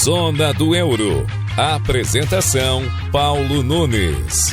Zona do Euro. Apresentação: Paulo Nunes.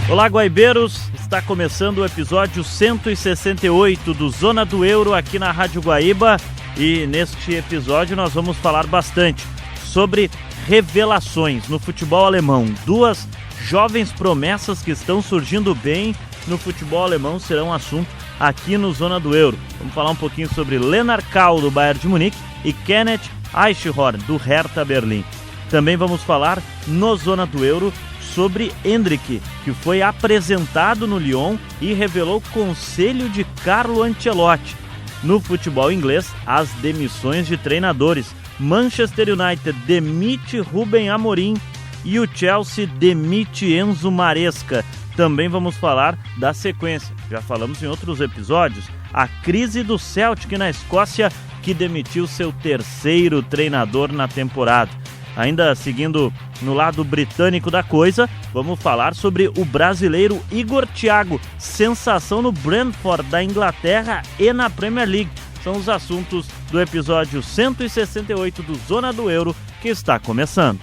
Olá, guaibeiros! Está começando o episódio 168 do Zona do Euro aqui na Rádio Guaíba e neste episódio nós vamos falar bastante sobre revelações no futebol alemão. Duas jovens promessas que estão surgindo bem no futebol alemão serão assunto aqui no Zona do Euro. Vamos falar um pouquinho sobre Lennart Kahl, do Bayern de Munique, e Kenneth Eichhorn, do Hertha Berlim. Também vamos falar no Zona do Euro sobre Endrick, que foi apresentado no Lyon e revelou conselho de Carlo Ancelotti. No futebol inglês, as demissões de treinadores. Manchester United demite Ruben Amorim e o Chelsea demite Enzo Maresca. Também vamos falar da sequência. Já falamos em outros episódios. A crise do Celtic na Escócia, que demitiu seu terceiro treinador na temporada. Ainda seguindo no lado britânico da coisa, vamos falar sobre o brasileiro Igor Thiago, sensação no Brentford da Inglaterra e na Premier League. São os assuntos do episódio 168 do Zona do Euro, que está começando.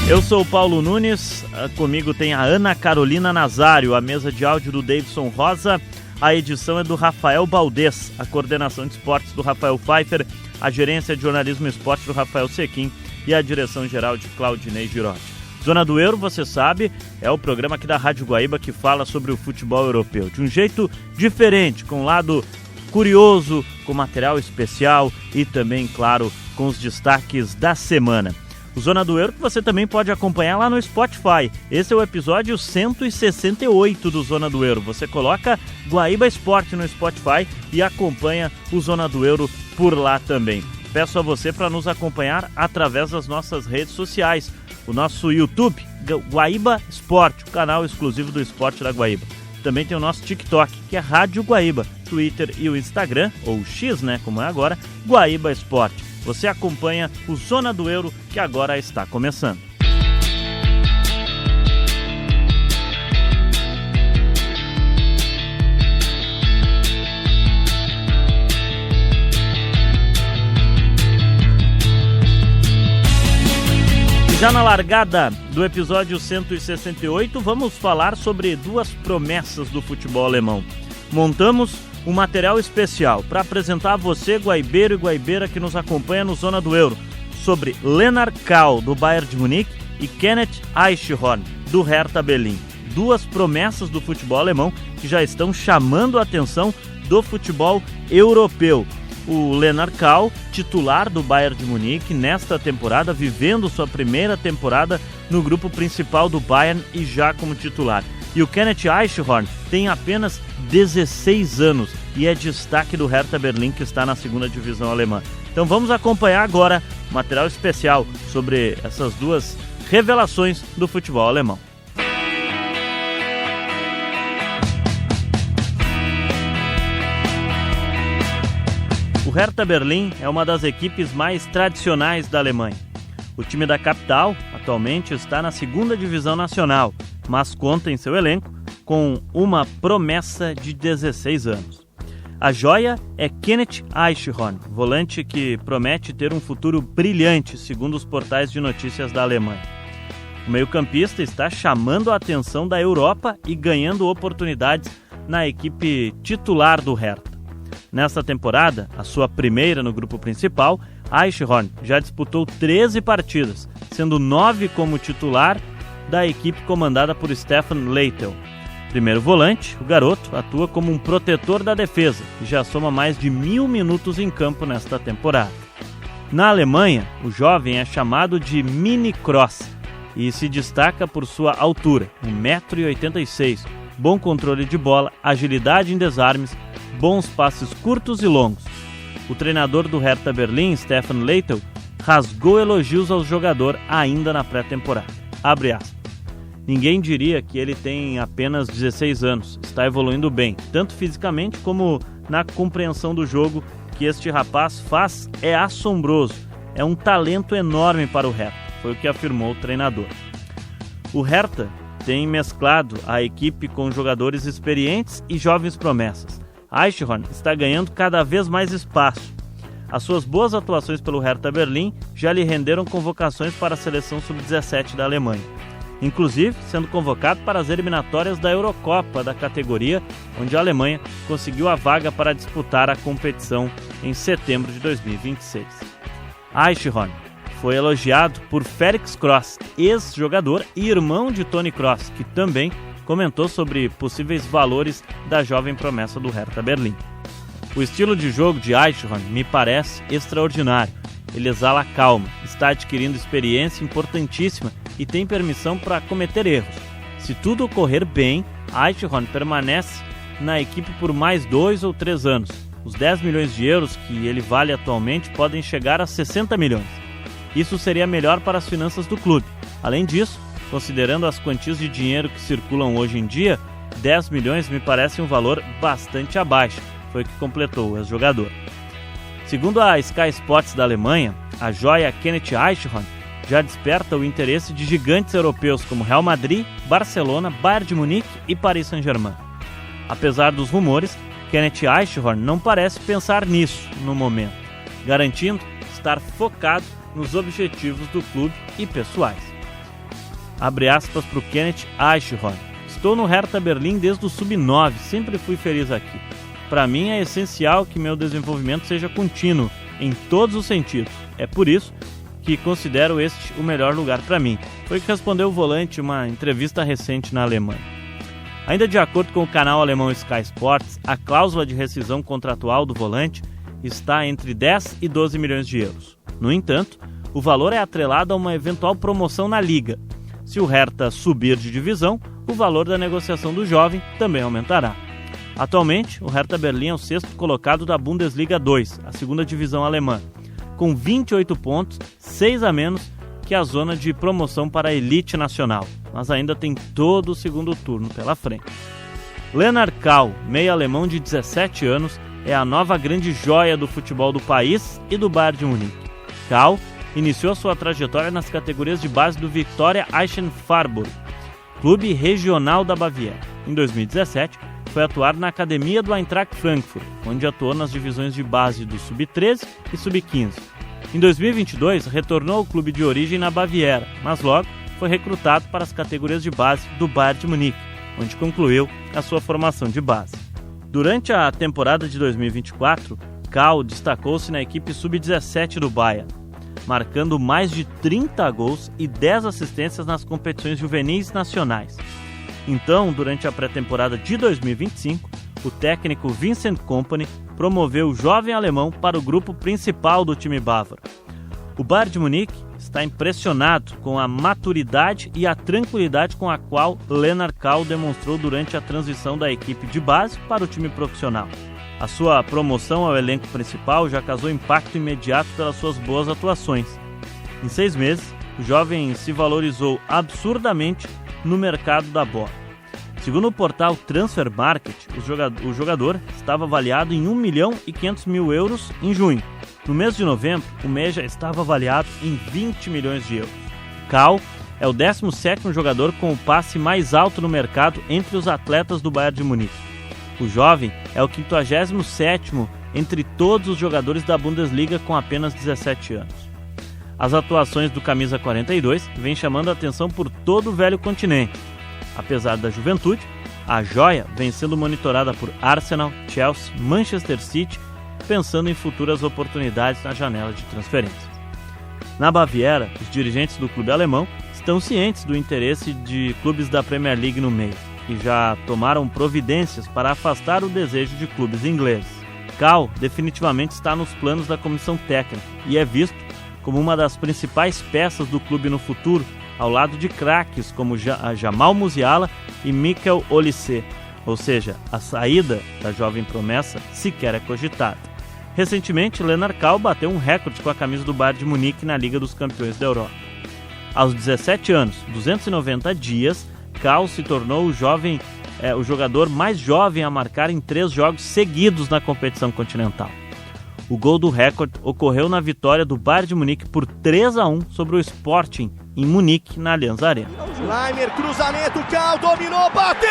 Eu sou o Paulo Nunes, comigo tem a Ana Carolina Nazário, a mesa de áudio do Davidson Rosa, a edição é do Rafael Baldez, a coordenação de esportes do Rafael Pfeiffer, a gerência de jornalismo e esporte do Rafael Sequim e a direção geral de Claudinei Girotti. Zona do Euro, você sabe, é o programa aqui da Rádio Guaíba que fala sobre o futebol europeu, de um jeito diferente, com um lado curioso, com material especial e também, claro, com os destaques da semana. O Zona do Euro que você também pode acompanhar lá no Spotify. Esse é o episódio 168 do Zona do Euro. Você coloca Guaíba Esporte no Spotify e acompanha o Zona do Euro por lá também. Peço a você para nos acompanhar através das nossas redes sociais. O nosso YouTube, Guaíba Esporte, o canal exclusivo do esporte da Guaíba. Também tem o nosso TikTok, que é Rádio Guaíba, Twitter e o Instagram, ou X, né, como é agora, Guaíba Esporte. Você acompanha o Zona do Euro, que agora está começando. Já na largada do episódio 168, vamos falar sobre duas promessas do futebol alemão. Montamos um material especial para apresentar a você, guaibeiro e guaibeira que nos acompanha no Zona do Euro, sobre Lennart Kahl, do Bayern de Munique, e Kenneth Eichhorn, do Hertha Berlim. Duas promessas do futebol alemão que já estão chamando a atenção do futebol europeu. O Lennart Kahl, titular do Bayern de Munique nesta temporada, vivendo sua primeira temporada no grupo principal do Bayern e já como titular. E o Kenneth Eichhorn tem apenas 16 anos e é destaque do Hertha Berlim, que está na segunda divisão alemã. Então vamos acompanhar agora material especial sobre essas duas revelações do futebol alemão. O Hertha Berlim é uma das equipes mais tradicionais da Alemanha. O time da capital atualmente está na segunda divisão nacional, mas conta em seu elenco com uma promessa de 16 anos. A joia é Kenneth Eichhorn, volante que promete ter um futuro brilhante, segundo os portais de notícias da Alemanha. O meio-campista está chamando a atenção da Europa e ganhando oportunidades na equipe titular do Hertha. Nesta temporada, a sua primeira no grupo principal, Eichhorn já disputou 13 partidas, sendo 9 como titular da equipe comandada por Stefan Leitl. Primeiro volante, o garoto atua como um protetor da defesa e já soma mais de 1000 minutos em campo nesta temporada. Na Alemanha, o jovem é chamado de Mini Kroos e se destaca por sua altura, 1,86 m, bom controle de bola, agilidade em desarmes, bons passes curtos e longos. O treinador do Hertha Berlim, Stefan Leitl, rasgou elogios ao jogador ainda na pré-temporada. Abre aspas. Ninguém diria que ele tem apenas 16 anos, está evoluindo bem, tanto fisicamente como na compreensão do jogo que este rapaz faz é assombroso. É um talento enorme para o Hertha, foi o que afirmou o treinador. O Hertha tem mesclado a equipe com jogadores experientes e jovens promessas. Eichhorn está ganhando cada vez mais espaço. As suas boas atuações pelo Hertha Berlim já lhe renderam convocações para a seleção sub-17 da Alemanha, inclusive sendo convocado para as eliminatórias da Eurocopa da categoria, onde a Alemanha conseguiu a vaga para disputar a competição em setembro de 2026. Eichhorn foi elogiado por Felix Kroos, ex-jogador e irmão de Toni Kroos, que também comentou sobre possíveis valores da jovem promessa do Hertha Berlim. O estilo de jogo de Eichhorn me parece extraordinário. Ele exala calma, está adquirindo experiência importantíssima e tem permissão para cometer erros. Se tudo ocorrer bem, Eichhorn permanece na equipe por mais 2 ou 3 anos. Os 10 milhões de euros que ele vale atualmente podem chegar a 60 milhões. Isso seria melhor para as finanças do clube. Além disso, considerando as quantias de dinheiro que circulam hoje em dia, 10 milhões me parece um valor bastante abaixo, foi o que completou o ex-jogador. Segundo a Sky Sports da Alemanha, a joia Kenneth Eichhorn já desperta o interesse de gigantes europeus como Real Madrid, Barcelona, Bayern de Munique e Paris Saint-Germain. Apesar dos rumores, Kenneth Eichhorn não parece pensar nisso no momento, garantindo estar focado nos objetivos do clube e pessoais. Abre aspas para o Kenneth Eichhorn. Estou no Hertha Berlim desde o Sub-9, sempre fui feliz aqui. Para mim é essencial que meu desenvolvimento seja contínuo, em todos os sentidos. É por isso que considero este o melhor lugar para mim. Foi o que respondeu o volante em uma entrevista recente na Alemanha. Ainda de acordo com o canal alemão Sky Sports, a cláusula de rescisão contratual do volante está entre 10 e 12 milhões de euros. No entanto, o valor é atrelado a uma eventual promoção na liga. Se o Hertha subir de divisão, o valor da negociação do jovem também aumentará. Atualmente, o Hertha Berlim é o 6º colocado da Bundesliga 2, a 2ª divisão alemã, com 28 pontos, 6 a menos que a zona de promoção para a elite nacional, mas ainda tem todo o segundo turno pela frente. Lennart Kahl, meia alemão de 17 anos, é a nova grande joia do futebol do país e do Bayern de Munique. Kahl iniciou sua trajetória nas categorias de base do Viktoria Eichenfarburg, clube regional da Baviera. Em 2017, foi atuar na academia do Eintracht Frankfurt, onde atuou nas divisões de base do Sub-13 e Sub-15. Em 2022, retornou ao clube de origem na Baviera, mas logo foi recrutado para as categorias de base do Bayern de Munique, onde concluiu a sua formação de base. Durante a temporada de 2024, Kahl destacou-se na equipe Sub-17 do Bayern, marcando mais de 30 gols e 10 assistências nas competições juvenis nacionais. Então, durante a pré-temporada de 2025, o técnico Vincent Kompany promoveu o jovem alemão para o grupo principal do time bávaro. O Bayern de Munique está impressionado com a maturidade e a tranquilidade com a qual Lennart Kahl demonstrou durante a transição da equipe de base para o time profissional. A sua promoção ao elenco principal já causou impacto imediato pelas suas boas atuações. Em 6 meses, o jovem se valorizou absurdamente no mercado da bola. Segundo o portal Transfer Market, o jogador estava avaliado em 1 milhão e 500 mil euros em junho. No mês de novembro, o mês já estava avaliado em 20 milhões de euros. Kahl é o 17º jogador com o passe mais alto no mercado entre os atletas do Bayern de Munique. O jovem é o 57º entre todos os jogadores da Bundesliga com apenas 17 anos. As atuações do camisa 42 vêm chamando a atenção por todo o velho continente. Apesar da juventude, a joia vem sendo monitorada por Arsenal, Chelsea, Manchester City, pensando em futuras oportunidades na janela de transferência. Na Baviera, os dirigentes do clube alemão estão cientes do interesse de clubes da Premier League no meio e já tomaram providências para afastar o desejo de clubes ingleses. Kahl definitivamente está nos planos da comissão técnica e é visto como uma das principais peças do clube no futuro, ao lado de craques como Jamal Musiala e Mikel Olise, ou seja, a saída da jovem promessa sequer é cogitada. Recentemente, Lennart Kahl bateu um recorde com a camisa do Bayern de Munique na Liga dos Campeões da Europa. Aos 17 anos, 290 dias, Kahl se tornou o jogador mais jovem a marcar em 3 jogos seguidos na competição continental. O gol do recorde ocorreu na vitória do Bayern de Munique por 3-1 sobre o Sporting em Munique, na Allianz Arena. Laimer, cruzamento, Cal, dominou, bateu!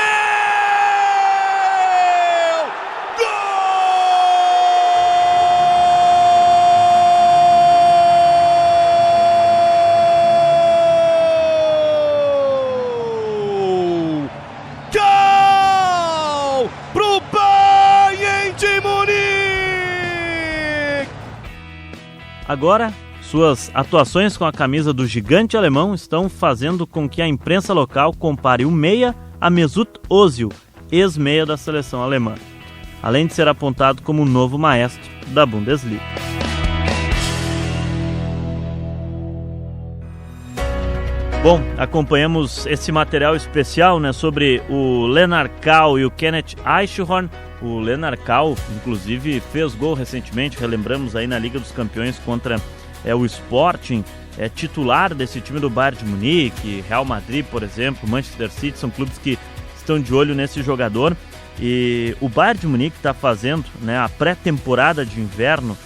Agora, suas atuações com a camisa do gigante alemão estão fazendo com que a imprensa local compare o meia a Mesut Ozil, ex-meia da seleção alemã, além de ser apontado como o novo maestro da Bundesliga. Bom, acompanhamos esse material especial, sobre o Lennart Kau e o Kenneth Eichhorn. O Lennart Kau, inclusive, fez gol recentemente, relembramos aí na Liga dos Campeões contra o Sporting, titular desse time do Bayern de Munique, Real Madrid, por exemplo, Manchester City, são clubes que estão de olho nesse jogador. E o Bayern de Munique está fazendo a pré-temporada de inverno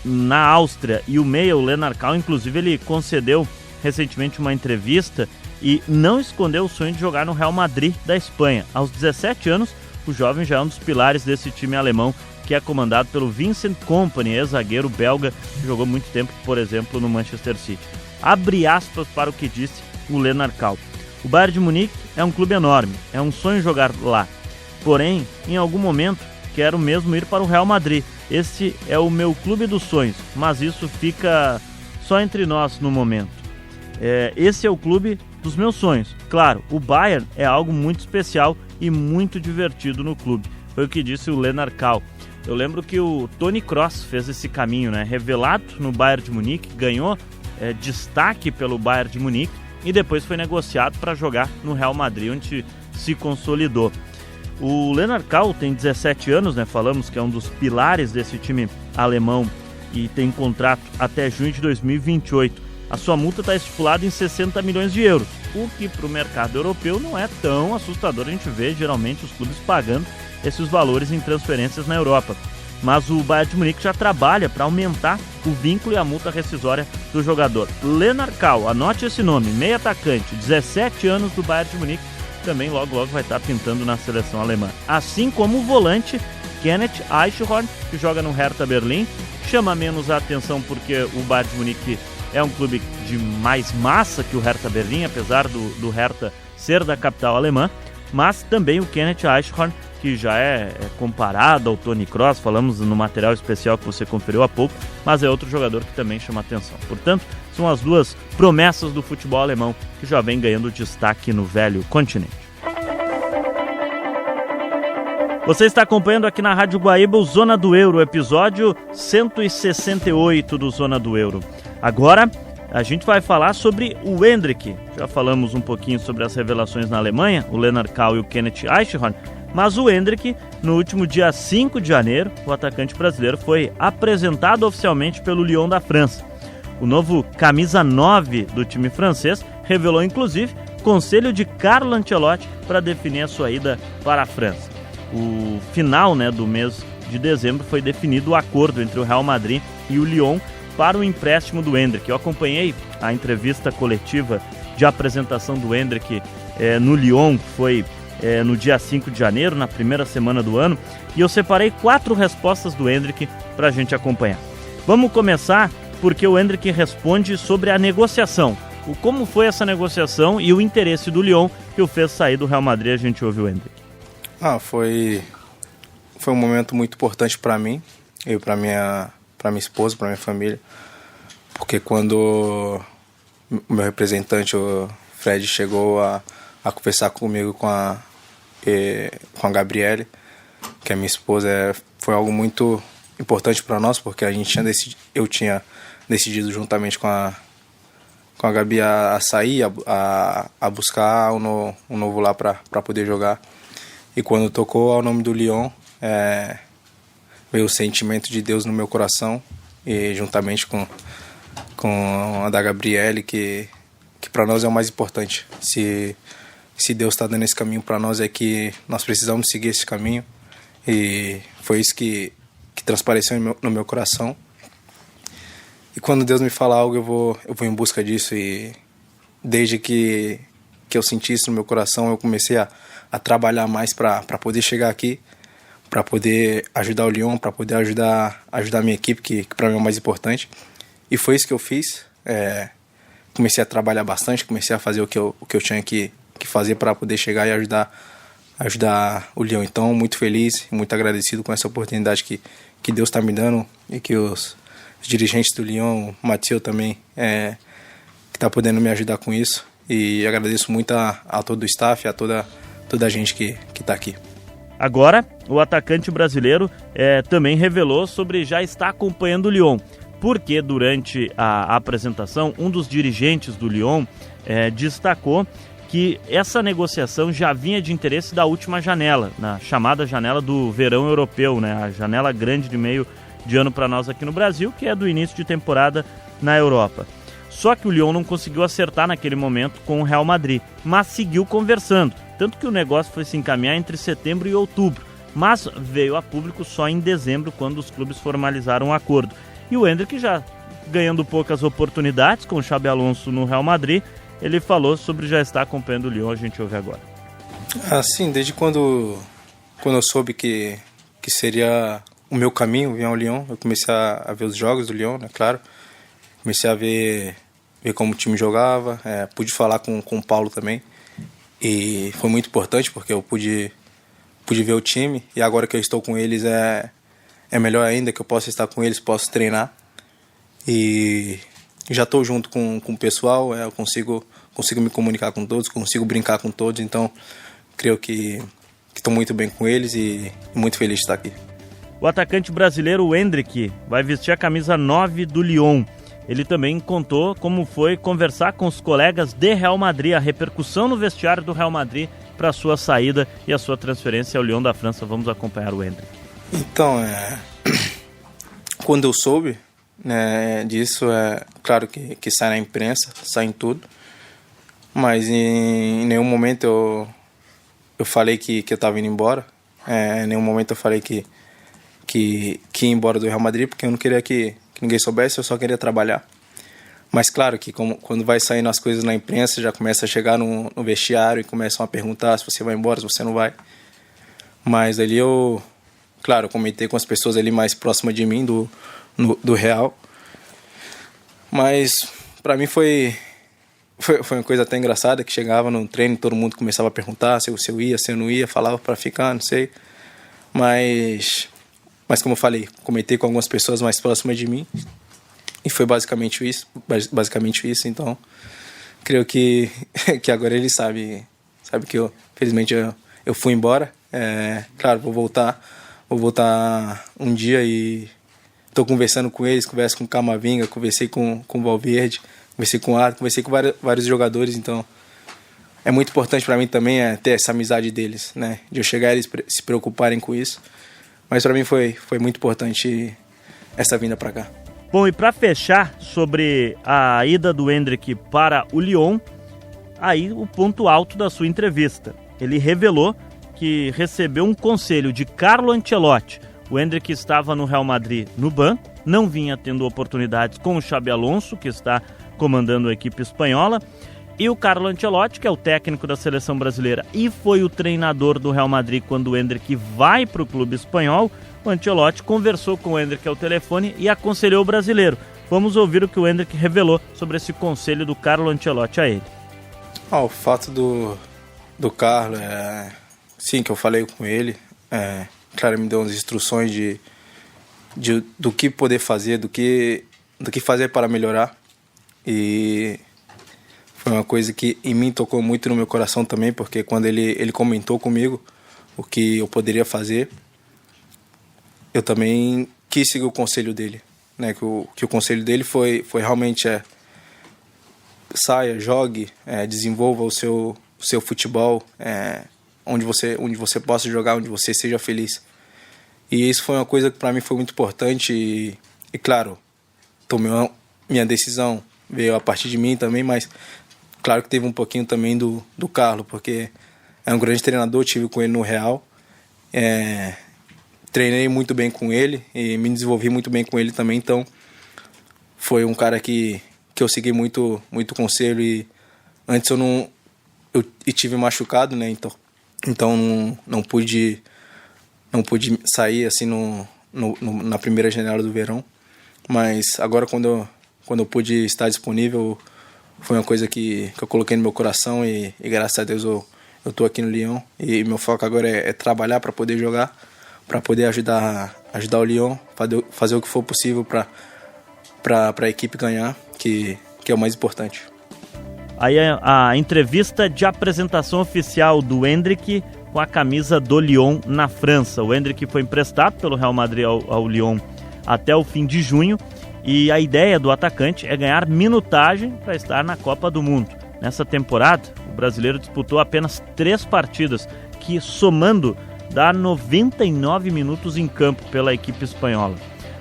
na Áustria, e o meia, o Lennart Kau, inclusive, ele concedeu recentemente uma entrevista e não escondeu o sonho de jogar no Real Madrid da Espanha. Aos 17 anos, o jovem já é um dos pilares desse time alemão, que é comandado pelo Vincent Kompany, ex-zagueiro belga, que jogou muito tempo, por exemplo, no Manchester City. Abre aspas para o que disse o Lennart Kau. O Bayern de Munique é um clube enorme, é um sonho jogar lá. Porém, em algum momento, quero mesmo ir para o Real Madrid. Esse é o meu clube dos sonhos, mas isso fica só entre nós no momento. Esse é o clube dos meus sonhos. Claro, o Bayern é algo muito especial e muito divertido no clube. Foi o que disse o Lennart Kau. Eu lembro que o Toni Kroos fez esse caminho, revelado no Bayern de Munique, ganhou destaque pelo Bayern de Munique e depois foi negociado para jogar no Real Madrid, onde se consolidou. O Lennart Kau tem 17 anos, falamos que é um dos pilares desse time alemão e tem contrato até junho de 2028. A sua multa está estipulada em 60 milhões de euros, o que para o mercado europeu não é tão assustador. A gente vê geralmente os clubes pagando esses valores em transferências na Europa. Mas o Bayern de Munique já trabalha para aumentar o vínculo e a multa rescisória do jogador. Lennart Kau, anote esse nome, meio atacante, 17 anos do Bayern de Munique, também logo vai estar pintando na seleção alemã. Assim como o volante Kenneth Eichhorn, que joga no Hertha Berlim, chama menos a atenção porque o Bayern de Munique é um clube de mais massa que o Hertha Berlim, apesar do Hertha ser da capital alemã, mas também o Kenneth Eichhorn, que já é comparado ao Toni Kroos, falamos no material especial que você conferiu há pouco, mas é outro jogador que também chama atenção. Portanto, são as duas promessas do futebol alemão que já vem ganhando destaque no velho continente. Você está acompanhando aqui na Rádio Guaíba o Zona do Euro, episódio 168 do Zona do Euro. Agora, a gente vai falar sobre o Endrick. Já falamos um pouquinho sobre as revelações na Alemanha, o Lennart Kau e o Kenneth Eichhorn, mas o Endrick, no último dia 5 de janeiro, o atacante brasileiro foi apresentado oficialmente pelo Lyon da França. O novo camisa 9 do time francês revelou, inclusive, conselho de Carlo Ancelotti para definir a sua ida para a França. O final do mês de dezembro foi definido o acordo entre o Real Madrid e o Lyon para o empréstimo do Endrick. Eu acompanhei a entrevista coletiva de apresentação do Endrick no Lyon, que foi no dia 5 de janeiro, na primeira semana do ano, e eu separei 4 respostas do Endrick para a gente acompanhar. Vamos começar porque o Endrick responde sobre a negociação, como foi essa negociação e o interesse do Lyon que o fez sair do Real Madrid. A gente ouve o Endrick. Foi um momento muito importante para mim e para minha esposa, para minha família, porque quando o meu representante, o Fred, chegou a conversar comigo com a Gabriele, que é minha esposa, foi algo muito importante para nós, porque eu tinha decidido juntamente com a Gabi a sair, a buscar um novo lá para poder jogar. E quando tocou ao nome do Lyon, veio o sentimento de Deus no meu coração, e juntamente com a da Gabriele, que para nós é o mais importante. Se Deus está dando esse caminho para nós, é que nós precisamos seguir esse caminho, e foi isso que transpareceu no meu coração. E quando Deus me fala algo, eu vou em busca disso. E desde que eu senti isso no meu coração, eu comecei a trabalhar mais para poder chegar aqui, para poder ajudar o Lyon, para poder ajudar a minha equipe, que para mim é o mais importante. E foi isso que eu fiz. Comecei a trabalhar bastante, comecei a fazer o que eu tinha que fazer para poder chegar e ajudar o Lyon. Então, muito feliz, muito agradecido com essa oportunidade que Deus está me dando e que os dirigentes do Lyon, o Mathieu também, que está podendo me ajudar com isso. E agradeço muito a todo o staff, a toda a gente que está aqui. Agora, o atacante brasileiro também revelou sobre já estar acompanhando o Lyon, porque durante a apresentação, um dos dirigentes do Lyon destacou que essa negociação já vinha de interesse da última janela, na chamada janela do verão europeu, né? A janela grande de meio de ano para nós aqui no Brasil, que é do início de temporada na Europa. Só que o Lyon não conseguiu acertar naquele momento com o Real Madrid, mas seguiu conversando, tanto que o negócio foi se encaminhar entre setembro e outubro, mas veio a público só em dezembro, quando os clubes formalizaram o acordo. E o Endrick, já ganhando poucas oportunidades com o Xabi Alonso no Real Madrid, ele falou sobre já estar acompanhando o Lyon. A gente ouve agora. Sim, desde quando eu soube que seria o meu caminho vir ao Lyon, eu comecei a ver os jogos do Lyon, né, claro. Comecei a ver como o time jogava, pude falar com o Paulo também. E foi muito importante porque eu pude ver o time. E agora que eu estou com eles é melhor ainda, que eu posso estar com eles, posso treinar. E já estou junto com o pessoal, eu consigo me comunicar com todos, consigo brincar com todos. Então, creio que estou muito bem com eles e muito feliz de estar aqui. O atacante brasileiro, o Endrick, vai vestir a camisa 9 do Lyon. Ele também contou como foi conversar com os colegas de Real Madrid, a repercussão no vestiário do Real Madrid para a sua saída e a sua transferência ao Lyon da França. Vamos acompanhar o Endrick. Então, quando eu soube, né, disso, claro que sai na imprensa, sai em tudo, mas em nenhum momento eu falei que eu estava indo embora, em nenhum momento eu falei que ia embora do Real Madrid, porque eu não queria que ninguém soubesse, eu só queria trabalhar. Mas claro que quando vai saindo as coisas na imprensa, já começa a chegar no vestiário e começam a perguntar se você vai embora, se você não vai. Mas ali eu comentei com as pessoas ali mais próximas de mim, do Real. Mas para mim foi uma coisa até engraçada, que chegava no treino, todo mundo começava a perguntar se eu ia, se eu não ia, falava para ficar, não sei. Mas como eu falei, comentei com algumas pessoas mais próximas de mim e foi basicamente isso. Então, creio que agora ele sabe que felizmente eu fui embora. Claro, vou voltar um dia e estou conversando com eles, converso com o Camavinga, conversei com o Valverde, conversei com o Arthur, conversei com vários jogadores. Então, é muito importante para mim também ter essa amizade deles, né? De eu chegar e eles se preocuparem com isso. Mas para mim foi muito importante essa vinda para cá. Bom, e para fechar sobre a ida do Endrick para o Lyon, aí o ponto alto da sua entrevista. Ele revelou que recebeu um conselho de Carlo Ancelotti. O Endrick estava no Real Madrid no banco, não vinha tendo oportunidades com o Xabi Alonso, que está comandando a equipe espanhola. E o Carlo Ancelotti, que é o técnico da seleção brasileira e foi o treinador do Real Madrid quando o Endrick vai para o clube espanhol, o Ancelotti conversou com o Endrick ao telefone e aconselhou o brasileiro. Vamos ouvir o que o Endrick revelou sobre esse conselho do Carlo Ancelotti a ele. O fato do Carlo, sim, que eu falei com ele, claro, me deu umas instruções do que poder fazer, do que fazer para melhorar. E foi uma coisa que em mim tocou muito no meu coração também, porque quando ele comentou comigo o que eu poderia fazer, eu também quis seguir o conselho dele, né? Que o conselho dele foi realmente saia, jogue, desenvolva o seu futebol, onde você possa jogar, onde você seja feliz. E isso foi uma coisa que para mim foi muito importante e claro, tomei minha decisão, veio a partir de mim também, mas claro que teve um pouquinho também do Carlo, porque é um grande treinador, tive com ele no Real, treinei muito bem com ele e me desenvolvi muito bem com ele também, então foi um cara que eu segui muito conselho, e antes eu tive machucado, né, então não pude sair assim na primeira janela do verão, mas agora quando eu pude estar disponível, foi uma coisa que eu coloquei no meu coração, e graças a Deus eu tô aqui no Lyon, e meu foco agora é trabalhar para poder jogar, para poder ajudar o Lyon, fazer o que for possível para a equipe ganhar, que é o mais importante. Aí a entrevista de apresentação oficial do Endrick com a camisa do Lyon na França. O Endrick foi emprestado pelo Real Madrid ao Lyon até o fim de junho, e a ideia do atacante é ganhar minutagem para estar na Copa do Mundo. Nessa temporada, o brasileiro disputou apenas 3 partidas, que somando dá 99 minutos em campo pela equipe espanhola.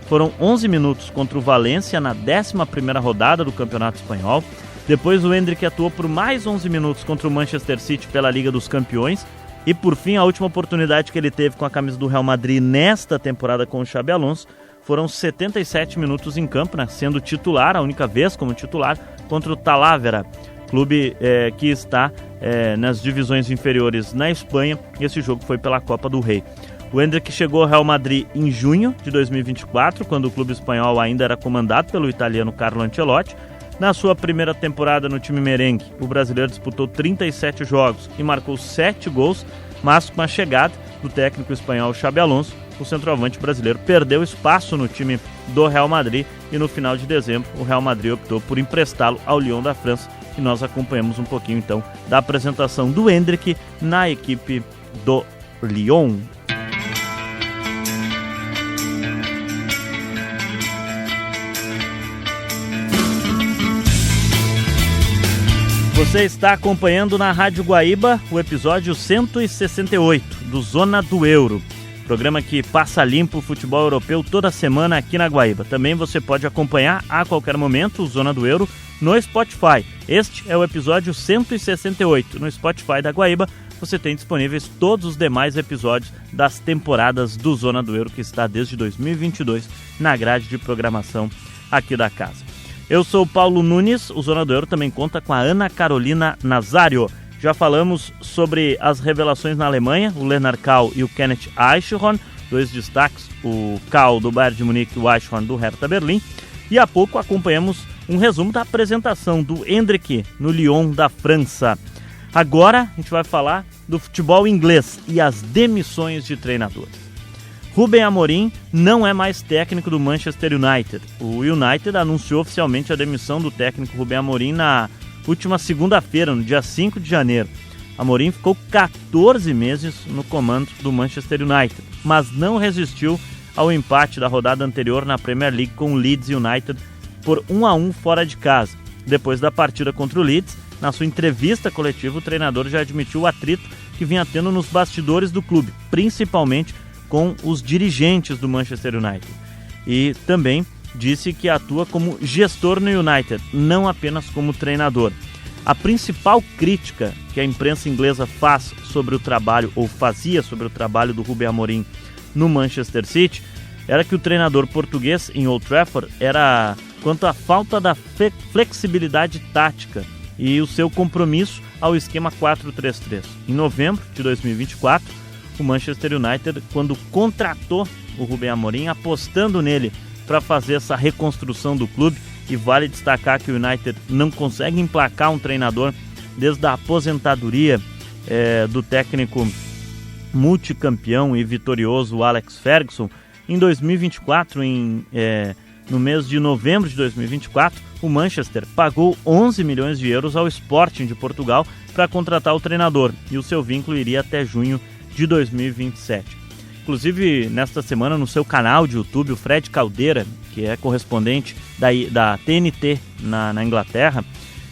Foram 11 minutos contra o Valência na 11ª rodada do Campeonato Espanhol. Depois o Endrick atuou por mais 11 minutos contra o Manchester City pela Liga dos Campeões. E por fim, a última oportunidade que ele teve com a camisa do Real Madrid nesta temporada com o Xabi Alonso foram 77 minutos em campo, né, sendo titular, a única vez como titular, contra o Talavera, clube que está nas divisões inferiores na Espanha. Esse jogo foi pela Copa do Rei. O Endrick chegou ao Real Madrid em junho de 2024, quando o clube espanhol ainda era comandado pelo italiano Carlo Ancelotti. Na sua primeira temporada no time merengue, o brasileiro disputou 37 jogos e marcou 7 gols, mas com a chegada do técnico espanhol Xabi Alonso, o centroavante brasileiro perdeu espaço no time do Real Madrid, e no final de dezembro o Real Madrid optou por emprestá-lo ao Lyon da França, e nós acompanhamos um pouquinho então da apresentação do Endrick na equipe do Lyon. Você está acompanhando na Rádio Guaíba o episódio 168 do Zona do Euro, programa que passa limpo o futebol europeu toda semana aqui na Guaíba. Também você pode acompanhar a qualquer momento o Zona do Euro no Spotify. Este é o episódio 168. No Spotify da Guaíba você tem disponíveis todos os demais episódios das temporadas do Zona do Euro, que está desde 2022 na grade de programação aqui da casa. Eu sou o Paulo Nunes. O Zona do Euro também conta com a Ana Carolina Nazário. Já falamos sobre as revelações na Alemanha, o Lennart Kahl e o Kenneth Eichhorn, 2 destaques, o Kahl do Bayern de Munique e o Eichhorn do Hertha Berlim. E há pouco acompanhamos um resumo da apresentação do Endrick no Lyon da França. Agora a gente vai falar do futebol inglês e as demissões de treinadores. Ruben Amorim não é mais técnico do Manchester United. O United anunciou oficialmente a demissão do técnico Ruben Amorim na última segunda-feira, no dia 5 de janeiro. Amorim ficou 14 meses no comando do Manchester United, mas não resistiu ao empate da rodada anterior na Premier League com o Leeds United por 1-1 fora de casa. Depois da partida contra o Leeds, na sua entrevista coletiva, o treinador já admitiu o atrito que vinha tendo nos bastidores do clube, principalmente com os dirigentes do Manchester United. E também disse que atua como gestor no United, não apenas como treinador. A principal crítica que a imprensa inglesa faz sobre o trabalho, ou fazia sobre o trabalho do Ruben Amorim no Manchester City, era que o treinador português em Old Trafford era quanto à falta da flexibilidade tática e o seu compromisso ao esquema 4-3-3. Em novembro de 2024, o Manchester United, quando contratou o Ruben Amorim, apostando nele para fazer essa reconstrução do clube, e vale destacar que o United não consegue emplacar um treinador desde a aposentadoria do técnico multicampeão e vitorioso Alex Ferguson. Em 2024, no mês de novembro de 2024, o Manchester pagou 11 milhões de euros ao Sporting de Portugal para contratar o treinador, e o seu vínculo iria até junho de 2027. Inclusive, nesta semana, no seu canal de YouTube, o Fred Caldeira, que é correspondente da TNT na Inglaterra,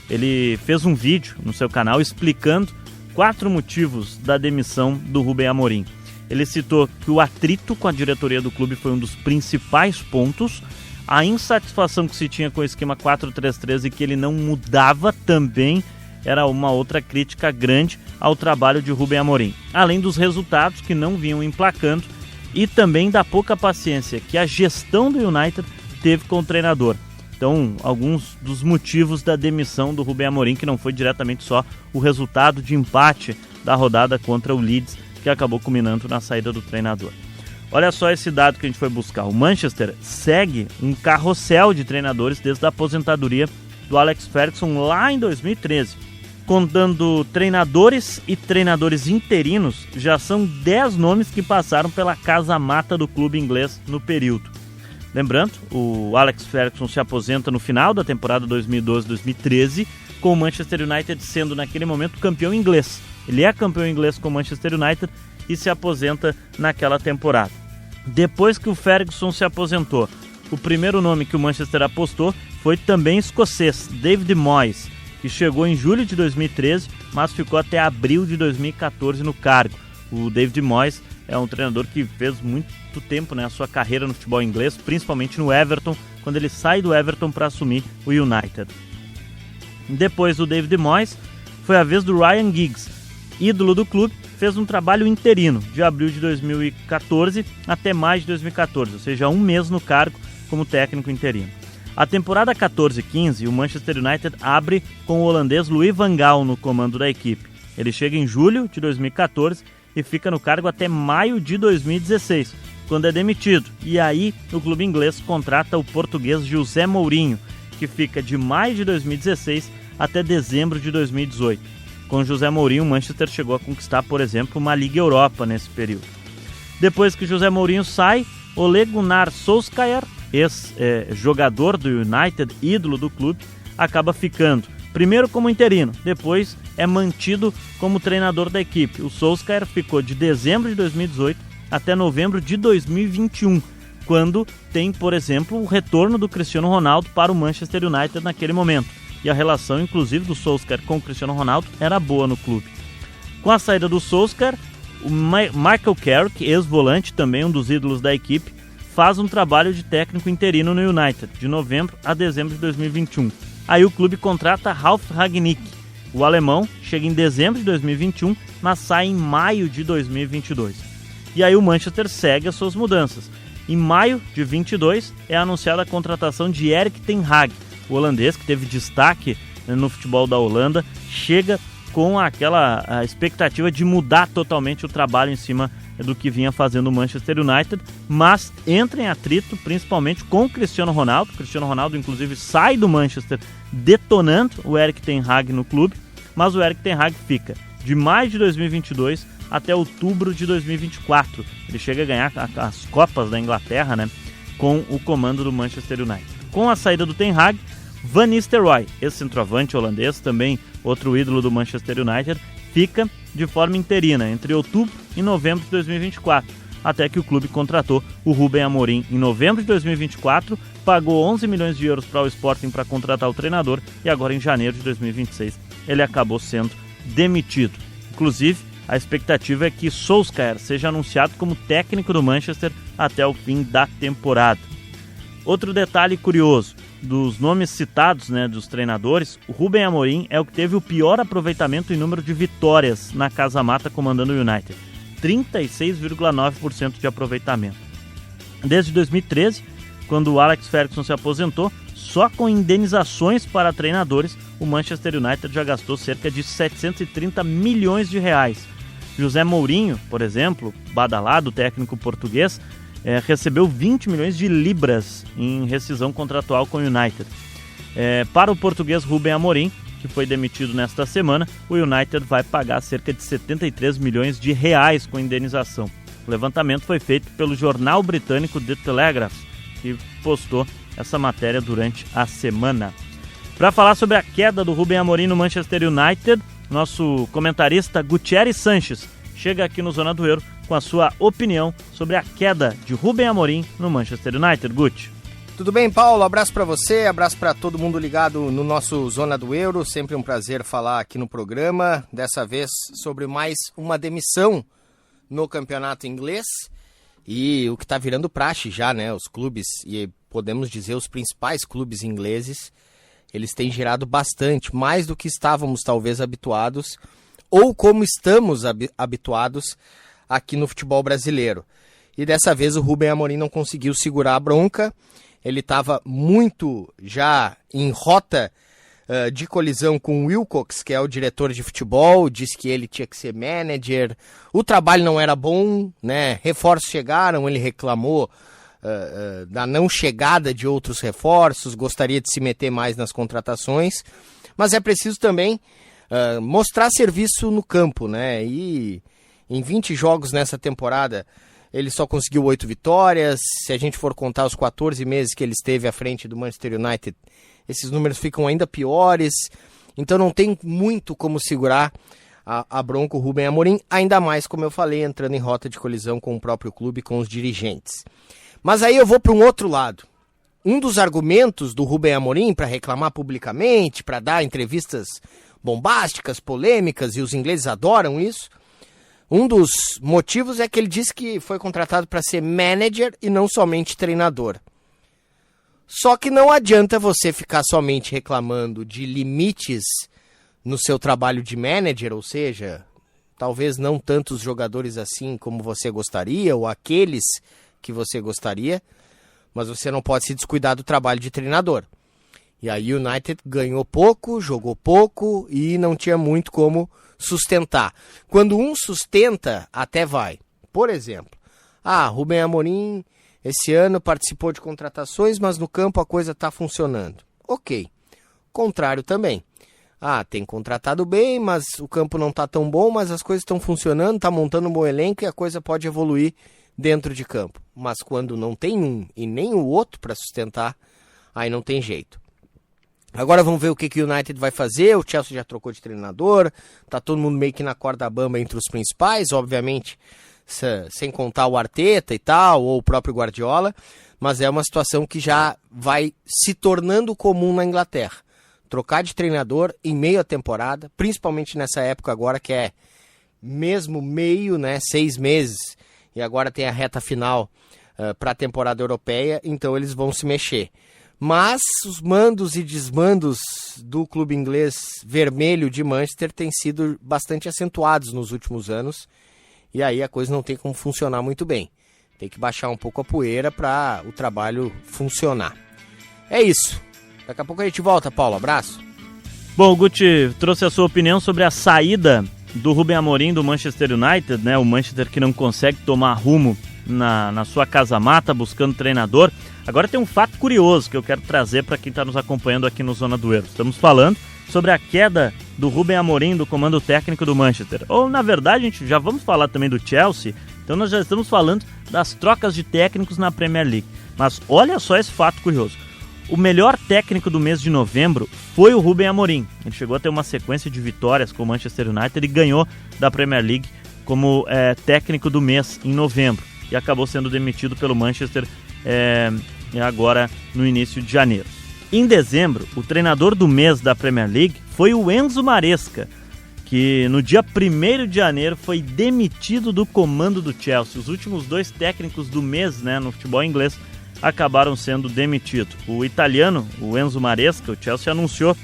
ele fez um vídeo no seu canal explicando 4 motivos da demissão do Ruben Amorim. Ele citou que o atrito com a diretoria do clube foi um dos principais pontos, a insatisfação que se tinha com o esquema 4-3-3 e que ele não mudava também era uma outra crítica grande ao trabalho de Ruben Amorim, além dos resultados que não vinham emplacando e também da pouca paciência que a gestão do United teve com o treinador. Então, alguns dos motivos da demissão do Rubem Amorim, que não foi diretamente só o resultado de empate da rodada contra o Leeds, que acabou culminando na saída do treinador. Olha só esse dado que a gente foi buscar. O Manchester segue um carrossel de treinadores desde a aposentadoria do Alex Ferguson lá em 2013. Contando treinadores e treinadores interinos, já são 10 nomes que passaram pela casa-mata do clube inglês no período. Lembrando, o Alex Ferguson se aposenta no final da temporada 2012-2013, com o Manchester United sendo naquele momento campeão inglês. Ele é campeão inglês com o Manchester United e se aposenta naquela temporada. Depois que o Ferguson se aposentou, o primeiro nome que o Manchester apostou foi também escocês, David Moyes, que chegou em julho de 2013, mas ficou até abril de 2014 no cargo. O David Moyes é um treinador que fez muito tempo, né, a sua carreira no futebol inglês, principalmente no Everton, quando ele sai do Everton para assumir o United. Depois do David Moyes, foi a vez do Ryan Giggs, ídolo do clube, fez um trabalho interino, de abril de 2014 até maio de 2014, ou seja, um mês no cargo como técnico interino. A temporada 14-15, o Manchester United abre com o holandês Louis van Gaal no comando da equipe. Ele chega em julho de 2014 e fica no cargo até maio de 2016, quando é demitido. E aí o clube inglês contrata o português José Mourinho, que fica de maio de 2016 até dezembro de 2018. Com José Mourinho, o Manchester chegou a conquistar, por exemplo, uma Liga Europa nesse período. Depois que José Mourinho sai, Ole Gunnar Solskjaer, ex-jogador do United, ídolo do clube, acaba ficando. Primeiro como interino, depois é mantido como treinador da equipe. O Solskjaer ficou de dezembro de 2018 até novembro de 2021, quando tem, por exemplo, o retorno do Cristiano Ronaldo para o Manchester United naquele momento. E a relação, inclusive, do Solskjaer com o Cristiano Ronaldo era boa no clube. Com a saída do Solskjaer, o Michael Carrick, ex-volante, também um dos ídolos da equipe, faz um trabalho de técnico interino no United, de novembro a dezembro de 2021. Aí o clube contrata Ralf Rangnick. O alemão chega em dezembro de 2021, mas sai em maio de 2022. E aí o Manchester segue as suas mudanças. Em maio de 22 é anunciada a contratação de Erik ten Hag, o holandês que teve destaque no futebol da Holanda, chega com aquela expectativa de mudar totalmente o trabalho em cima do que vinha fazendo o Manchester United, mas entra em atrito principalmente com o Cristiano Ronaldo. O Cristiano Ronaldo, inclusive, sai do Manchester detonando o Erik ten Hag no clube, mas o Erik ten Hag fica de maio de 2022 até outubro de 2024. Ele chega a ganhar as Copas da Inglaterra, né, com o comando do Manchester United. Com a saída do Ten Hag, Van Nistelrooy, ex-centroavante holandês, também outro ídolo do Manchester United, fica de forma interina entre outubro e novembro de 2024, até que o clube contratou o Rubem Amorim em novembro de 2024, pagou 11 milhões de euros para o Sporting para contratar o treinador e agora em janeiro de 2026 ele acabou sendo demitido. Inclusive, a expectativa é que Solskjaer seja anunciado como técnico do Manchester até o fim da temporada. Outro detalhe curioso, dos nomes citados, né, dos treinadores, o Rubem Amorim é o que teve o pior aproveitamento em número de vitórias na casa-mata comandando o United, 36,9% de aproveitamento. Desde 2013, quando o Alex Ferguson se aposentou, só com indenizações para treinadores, o Manchester United já gastou cerca de 730 milhões de reais. José Mourinho, por exemplo, badalado técnico português, recebeu 20 milhões de libras em rescisão contratual com o United. Para o português Rubem Amorim, que foi demitido nesta semana, o United vai pagar cerca de 73 milhões de reais com indenização. O levantamento foi feito pelo jornal britânico The Telegraph, que postou essa matéria durante a semana. Para falar sobre a queda do Rubem Amorim no Manchester United, nosso comentarista Gutierrez Sanches chega aqui no Zona do Euro com a sua opinião sobre a queda de Rubem Amorim no Manchester United. Guti. Tudo bem, Paulo? Abraço para você, abraço para todo mundo ligado no nosso Zona do Euro. Sempre um prazer falar aqui no programa, dessa vez sobre mais uma demissão no campeonato inglês e o que está virando praxe já, né? Os clubes, e podemos dizer os principais clubes ingleses, eles têm girado bastante, mais do que estávamos talvez habituados, ou como estamos habituados aqui no futebol brasileiro. e dessa vez o Ruben Amorim não conseguiu segurar a bronca. Ele estava muito já em rota de colisão com o Wilcox, que é o diretor de futebol, disse que ele tinha que ser manager, o trabalho não era bom, né? Reforços chegaram, ele reclamou da não chegada de outros reforços, gostaria de se meter mais nas contratações, mas é preciso também mostrar serviço no campo, né? E em 20 jogos nessa temporada, ele só conseguiu 8 vitórias. Se a gente for contar os 14 meses que ele esteve à frente do Manchester United, esses números ficam ainda piores. Então não tem muito como segurar a bronca o Ruben Amorim, ainda mais, como eu falei, entrando em rota de colisão com o próprio clube e com os dirigentes. Mas aí eu vou para um outro lado. Um dos argumentos do Ruben Amorim para reclamar publicamente, para dar entrevistas bombásticas, polêmicas, e os ingleses adoram isso, um dos motivos é que ele disse que foi contratado para ser manager e não somente treinador. Só que não adianta você ficar somente reclamando de limites no seu trabalho de manager, ou seja, talvez não tantos jogadores assim como você gostaria, ou aqueles que você gostaria, mas você não pode se descuidar do trabalho de treinador. E aí o United ganhou pouco, jogou pouco e não tinha muito como sustentar. Quando um sustenta, até vai. Por exemplo, Ruben Amorim esse ano participou de contratações, mas no campo a coisa está funcionando. Ok. Contrário também. Tem contratado bem, mas o campo não está tão bom, mas as coisas estão funcionando, está montando um bom elenco e a coisa pode evoluir dentro de campo. Mas quando não tem um e nem o outro para sustentar, aí não tem jeito. Agora vamos ver o que o United vai fazer. O Chelsea já trocou de treinador, tá todo mundo meio que na corda bamba entre os principais, obviamente, sem contar o Arteta e tal, ou o próprio Guardiola, mas é uma situação que já vai se tornando comum na Inglaterra. Trocar de treinador em meio à temporada, principalmente nessa época agora que é mesmo meio, né, 6 meses, e agora tem a reta final para a temporada europeia, então eles vão se mexer. Mas os mandos e desmandos do clube inglês vermelho de Manchester têm sido bastante acentuados nos últimos anos, e aí a coisa não tem como funcionar muito bem. Tem que baixar um pouco a poeira para o trabalho funcionar. É isso. Daqui a pouco a gente volta, Paulo. Abraço. Bom, o Guti trouxe a sua opinião sobre a saída do Ruben Amorim do Manchester United, né? O Manchester que não consegue tomar rumo na sua casa-mata, buscando treinador. Agora tem um fato curioso que eu quero trazer para quem está nos acompanhando aqui no Zona do Euro. Estamos falando sobre a queda do Ruben Amorim do comando técnico do Manchester. Ou, na verdade, a gente já vamos falar também do Chelsea, então nós já estamos falando das trocas de técnicos na Premier League. Mas olha só esse fato curioso. O melhor técnico do mês de novembro foi o Ruben Amorim. Ele chegou a ter uma sequência de vitórias com o Manchester United e ganhou da Premier League como técnico do mês em novembro. E acabou sendo demitido pelo Manchester agora no início de janeiro. Em dezembro, o treinador do mês da Premier League foi o Enzo Maresca, que no dia 1º de janeiro foi demitido do comando do Chelsea. Os últimos 2 técnicos do mês, né, no futebol inglês acabaram sendo demitidos. O italiano, o Enzo Maresca, o Chelsea anunciou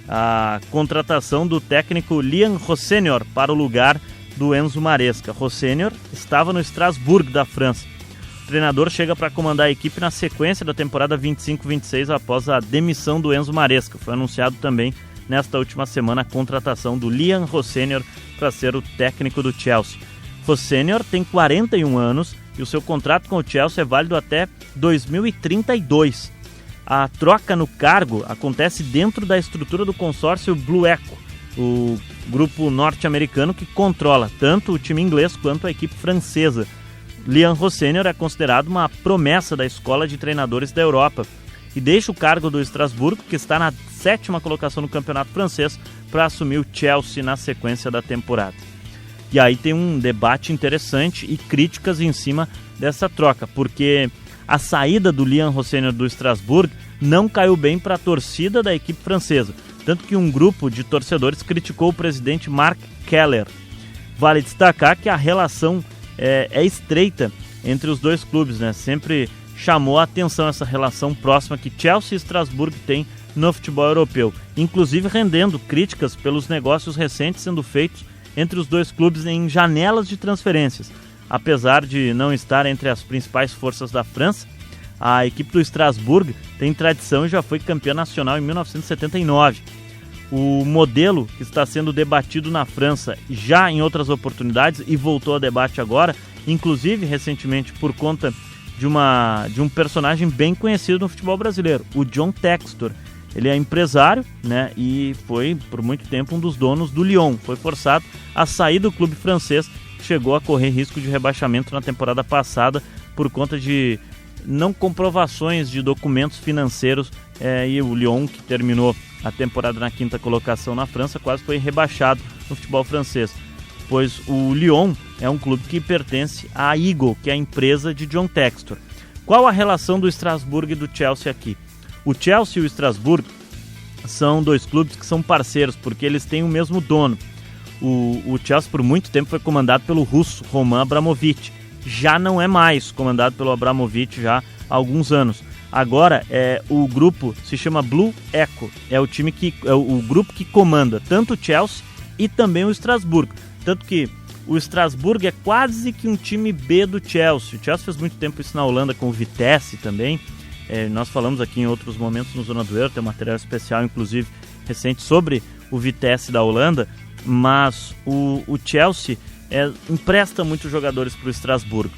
a contratação do técnico Liam Rossenior para o lugar do Enzo Maresca. Rossenior estava no Strasbourg da França. O treinador chega para comandar a equipe na sequência da temporada 25-26 após a demissão do Enzo Maresca. Foi anunciado também nesta última semana a contratação do Liam Rossenior para ser o técnico do Chelsea. Rossenior tem 41 anos e o seu contrato com o Chelsea é válido até 2032. A troca no cargo acontece dentro da estrutura do consórcio Blue Echo, o grupo norte-americano que controla tanto o time inglês quanto a equipe francesa. Liam Rossenior é considerado uma promessa da escola de treinadores da Europa e deixa o cargo do Estrasburgo, que está na 7ª colocação no campeonato francês, para assumir o Chelsea na sequência da temporada. E aí tem um debate interessante e críticas em cima dessa troca, porque a saída do Liam Rossenior do Estrasburgo não caiu bem para a torcida da equipe francesa, tanto que um grupo de torcedores criticou o presidente Mark Keller. Vale destacar que a relação é estreita entre os dois clubes, né? Sempre chamou a atenção essa relação próxima que Chelsea e Estrasburgo têm no futebol europeu, inclusive rendendo críticas pelos negócios recentes sendo feitos entre os dois clubes em janelas de transferências. apesar de não estar entre as principais forças da França, a equipe do Strasbourg tem tradição e já foi campeã nacional em 1979. O modelo que está sendo debatido na França já em outras oportunidades e voltou a debate agora, inclusive recentemente por conta de um personagem bem conhecido no futebol brasileiro, o John Textor. Ele é empresário, né, e foi por muito tempo um dos donos do Lyon. Foi forçado a sair do clube francês, chegou a correr risco de rebaixamento na temporada passada por conta de não comprovações de documentos financeiros, e o Lyon, que terminou a temporada na 5ª colocação na França, quase foi rebaixado no futebol francês, pois o Lyon é um clube que pertence à Eagle, que é a empresa de John Textor. Qual a relação do Strasbourg e do Chelsea aqui? O Chelsea e o Strasbourg são dois clubes que são parceiros, porque eles têm o mesmo dono. O Chelsea por muito tempo foi comandado pelo russo Roman Abramovich. Já não é mais comandado pelo Abramovich já há alguns anos. Agora o grupo se chama Blue Echo. É o grupo que comanda tanto o Chelsea e também o Strasbourg. Tanto que o Strasbourg é quase que um time B do Chelsea. O Chelsea fez muito tempo isso na Holanda com o Vitesse também. Nós falamos aqui em outros momentos no Zona do Euro, tem um material especial, inclusive, recente sobre o Vitesse da Holanda, mas o Chelsea empresta muitos jogadores para o Strasbourg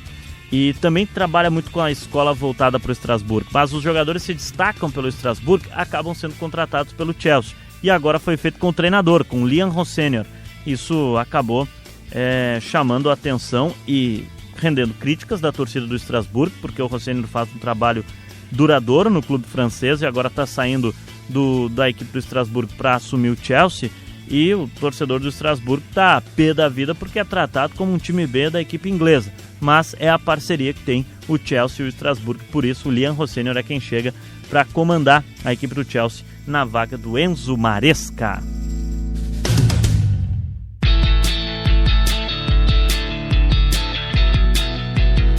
e também trabalha muito com a escola voltada para o Strasbourg, mas os jogadores se destacam pelo Strasbourg, acabam sendo contratados pelo Chelsea, e agora foi feito com o treinador, com o Liam Rossenior. Isso acabou chamando a atenção e rendendo críticas da torcida do Strasbourg, porque o Rossenior faz um trabalho duradouro no clube francês e agora está saindo da equipe do Strasbourg para assumir o Chelsea, e o torcedor do Strasbourg está a pé da vida porque é tratado como um time B da equipe inglesa, mas é a parceria que tem o Chelsea e o Strasbourg, por isso o Liam Rossenior é quem chega para comandar a equipe do Chelsea na vaga do Enzo Maresca.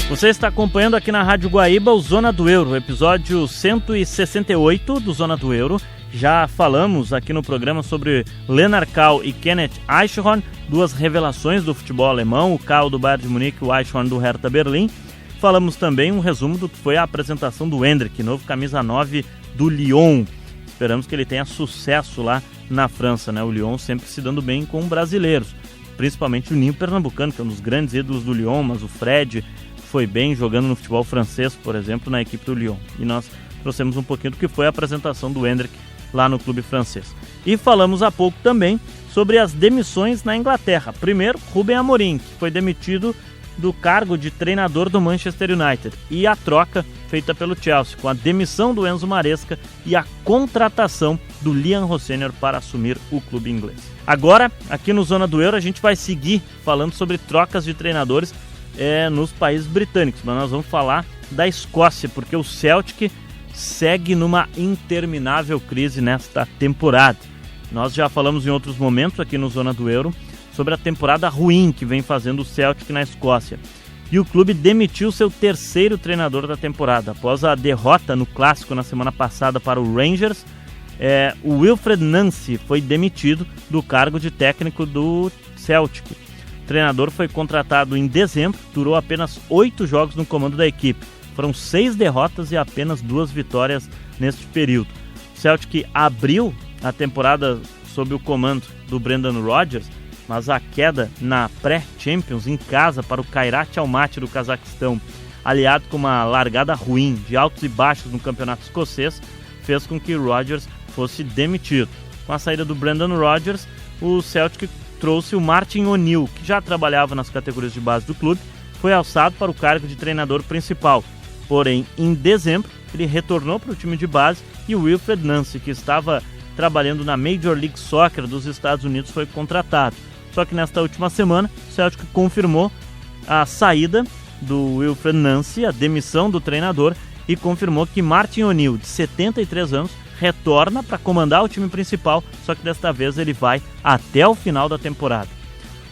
Você está acompanhando aqui na Rádio Guaíba o Zona do Euro, episódio 168 do Zona do Euro. Já falamos aqui no programa sobre Lennart Kahl e Kenneth Eichhorn, duas revelações do futebol alemão, o Kahl do Bayern de Munique e o Eichhorn do Hertha Berlim. Falamos também um resumo do que foi a apresentação do Endrick, novo camisa 9 do Lyon. Esperamos que ele tenha sucesso lá na França, né? O Lyon sempre se dando bem com brasileiros, principalmente o Ninho Pernambucano, que é um dos grandes ídolos do Lyon, mas o Fred foi bem jogando no futebol francês, por exemplo, na equipe do Lyon. E nós trouxemos um pouquinho do que foi a apresentação do Endrick lá no clube francês. E falamos há pouco também sobre as demissões na Inglaterra. Primeiro, Ruben Amorim, que foi demitido do cargo de treinador do Manchester United. E a troca feita pelo Chelsea, com a demissão do Enzo Maresca e a contratação do Liam Rossenior para assumir o clube inglês. Agora, aqui no Zona do Euro, a gente vai seguir falando sobre trocas de treinadores nos países britânicos, mas nós vamos falar da Escócia, porque o Celtic segue numa interminável crise nesta temporada. Nós já falamos em outros momentos aqui no Zona do Euro sobre a temporada ruim que vem fazendo o Celtic na Escócia. E o clube demitiu seu terceiro treinador da temporada. Após a derrota no Clássico na semana passada para o Rangers, o Wilfred Nancy foi demitido do cargo de técnico do Celtic. O treinador foi contratado em dezembro, durou apenas 8 jogos no comando da equipe. Foram 6 derrotas e apenas 2 vitórias neste período. O Celtic abriu a temporada sob o comando do Brendan Rodgers, mas a queda na pré-Champions em casa para o Kairat Almaty do Cazaquistão, aliado com uma largada ruim de altos e baixos no campeonato escocês, fez com que Rodgers fosse demitido. Com a saída do Brendan Rodgers, o Celtic trouxe o Martin O'Neill, que já trabalhava nas categorias de base do clube, foi alçado para o cargo de treinador principal. Porém, em dezembro, ele retornou para o time de base e o Wilfred Nancy, que estava trabalhando na Major League Soccer dos Estados Unidos, foi contratado. Só que nesta última semana, o Celtic confirmou a saída do Wilfred Nancy, a demissão do treinador, e confirmou que Martin O'Neill, de 73 anos, retorna para comandar o time principal, só que desta vez ele vai até o final da temporada.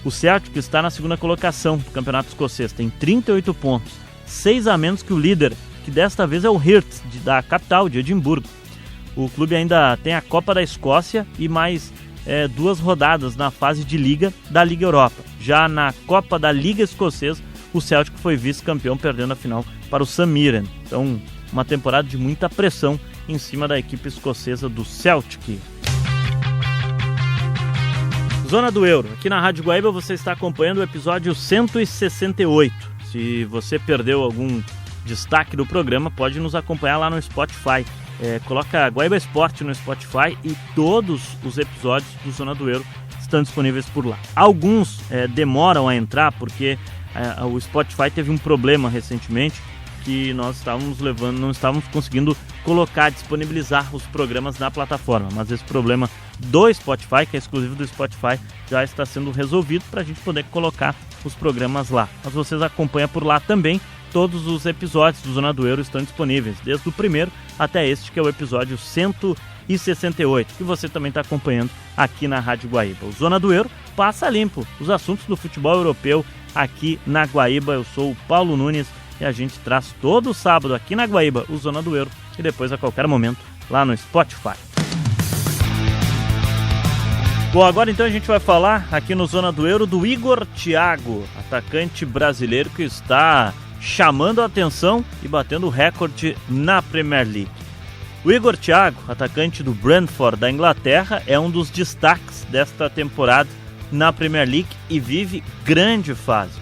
O Celtic está na segunda colocação do campeonato escocês, tem 38 pontos, 6 a menos que o líder, que desta vez é o Hearts, da capital, de Edimburgo. O clube ainda tem a Copa da Escócia e mais 2 rodadas na fase de Liga da Liga Europa. Já na Copa da Liga Escocesa, o Celtic foi vice-campeão, perdendo a final para o St Mirren. Então, uma temporada de muita pressão em cima da equipe escocesa do Celtic. Zona do Euro. Aqui na Rádio Guaíba você está acompanhando o episódio 168. Se você perdeu algum destaque do programa, pode nos acompanhar lá no Spotify. Coloca Guaíba Esporte no Spotify e todos os episódios do Zona do Euro estão disponíveis por lá. Alguns demoram a entrar porque o Spotify teve um problema recentemente que nós não estávamos conseguindo disponibilizar os programas na plataforma, mas esse problema do Spotify, que é exclusivo do Spotify, já está sendo resolvido para a gente poder colocar os programas lá. Mas vocês acompanham por lá também, todos os episódios do Zona do Euro estão disponíveis, desde o primeiro até este, que é o episódio 168, que você também está acompanhando aqui na Rádio Guaíba. O Zona do Euro passa limpo os assuntos do futebol europeu aqui na Guaíba. Eu sou o Paulo Nunes e a gente traz todo sábado aqui na Guaíba o Zona do Euro e depois a qualquer momento lá no Spotify. Bom, agora então a gente vai falar aqui no Zona do Euro do Igor Thiago, atacante brasileiro que está chamando a atenção e batendo recorde na Premier League. O Igor Thiago, atacante do Brentford da Inglaterra, é um dos destaques desta temporada na Premier League e vive grande fase.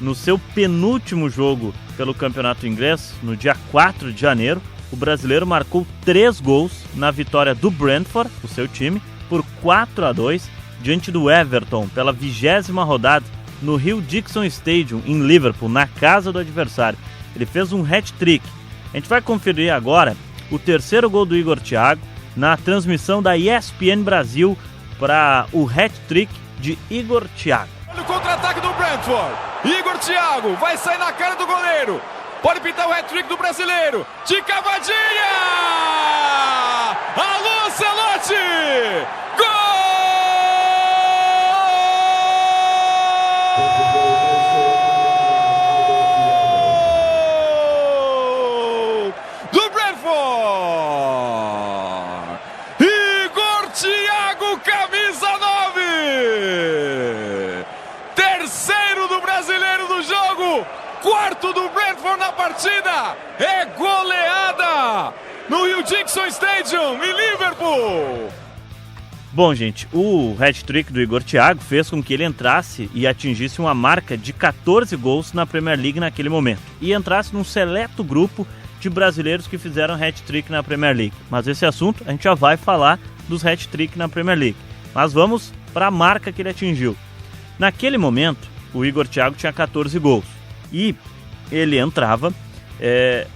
No seu penúltimo jogo pelo campeonato inglês, no dia 4 de janeiro, o brasileiro marcou 3 gols na vitória do Brentford, o seu time, por 4-2 diante do Everton pela 20ª rodada no Hill Dixon Stadium em Liverpool, na casa do adversário. Ele fez um hat-trick. A gente vai conferir agora o terceiro gol do Igor Thiago na transmissão da ESPN Brasil para o hat-trick de Igor Thiago. Olha o contra-ataque do Brentford. Igor Thiago vai sair na cara do goleiro. Pode pintar o hat-trick do brasileiro. De cavadinha! Alô, Celote! Gol! Do Brentford! Igor Thiago, camisa 9! Terceiro do brasileiro do jogo! Quarto do Brentford na partida, é goleada no Hill Dixon Stadium, em Liverpool. Bom, gente, o hat-trick do Igor Thiago fez com que ele entrasse e atingisse uma marca de 14 gols na Premier League naquele momento, e entrasse num seleto grupo de brasileiros que fizeram hat-trick na Premier League. Mas esse assunto a gente já vai falar dos hat-trick na Premier League. Mas vamos para a marca que ele atingiu. Naquele momento, o Igor Thiago tinha 14 gols. E ele entrava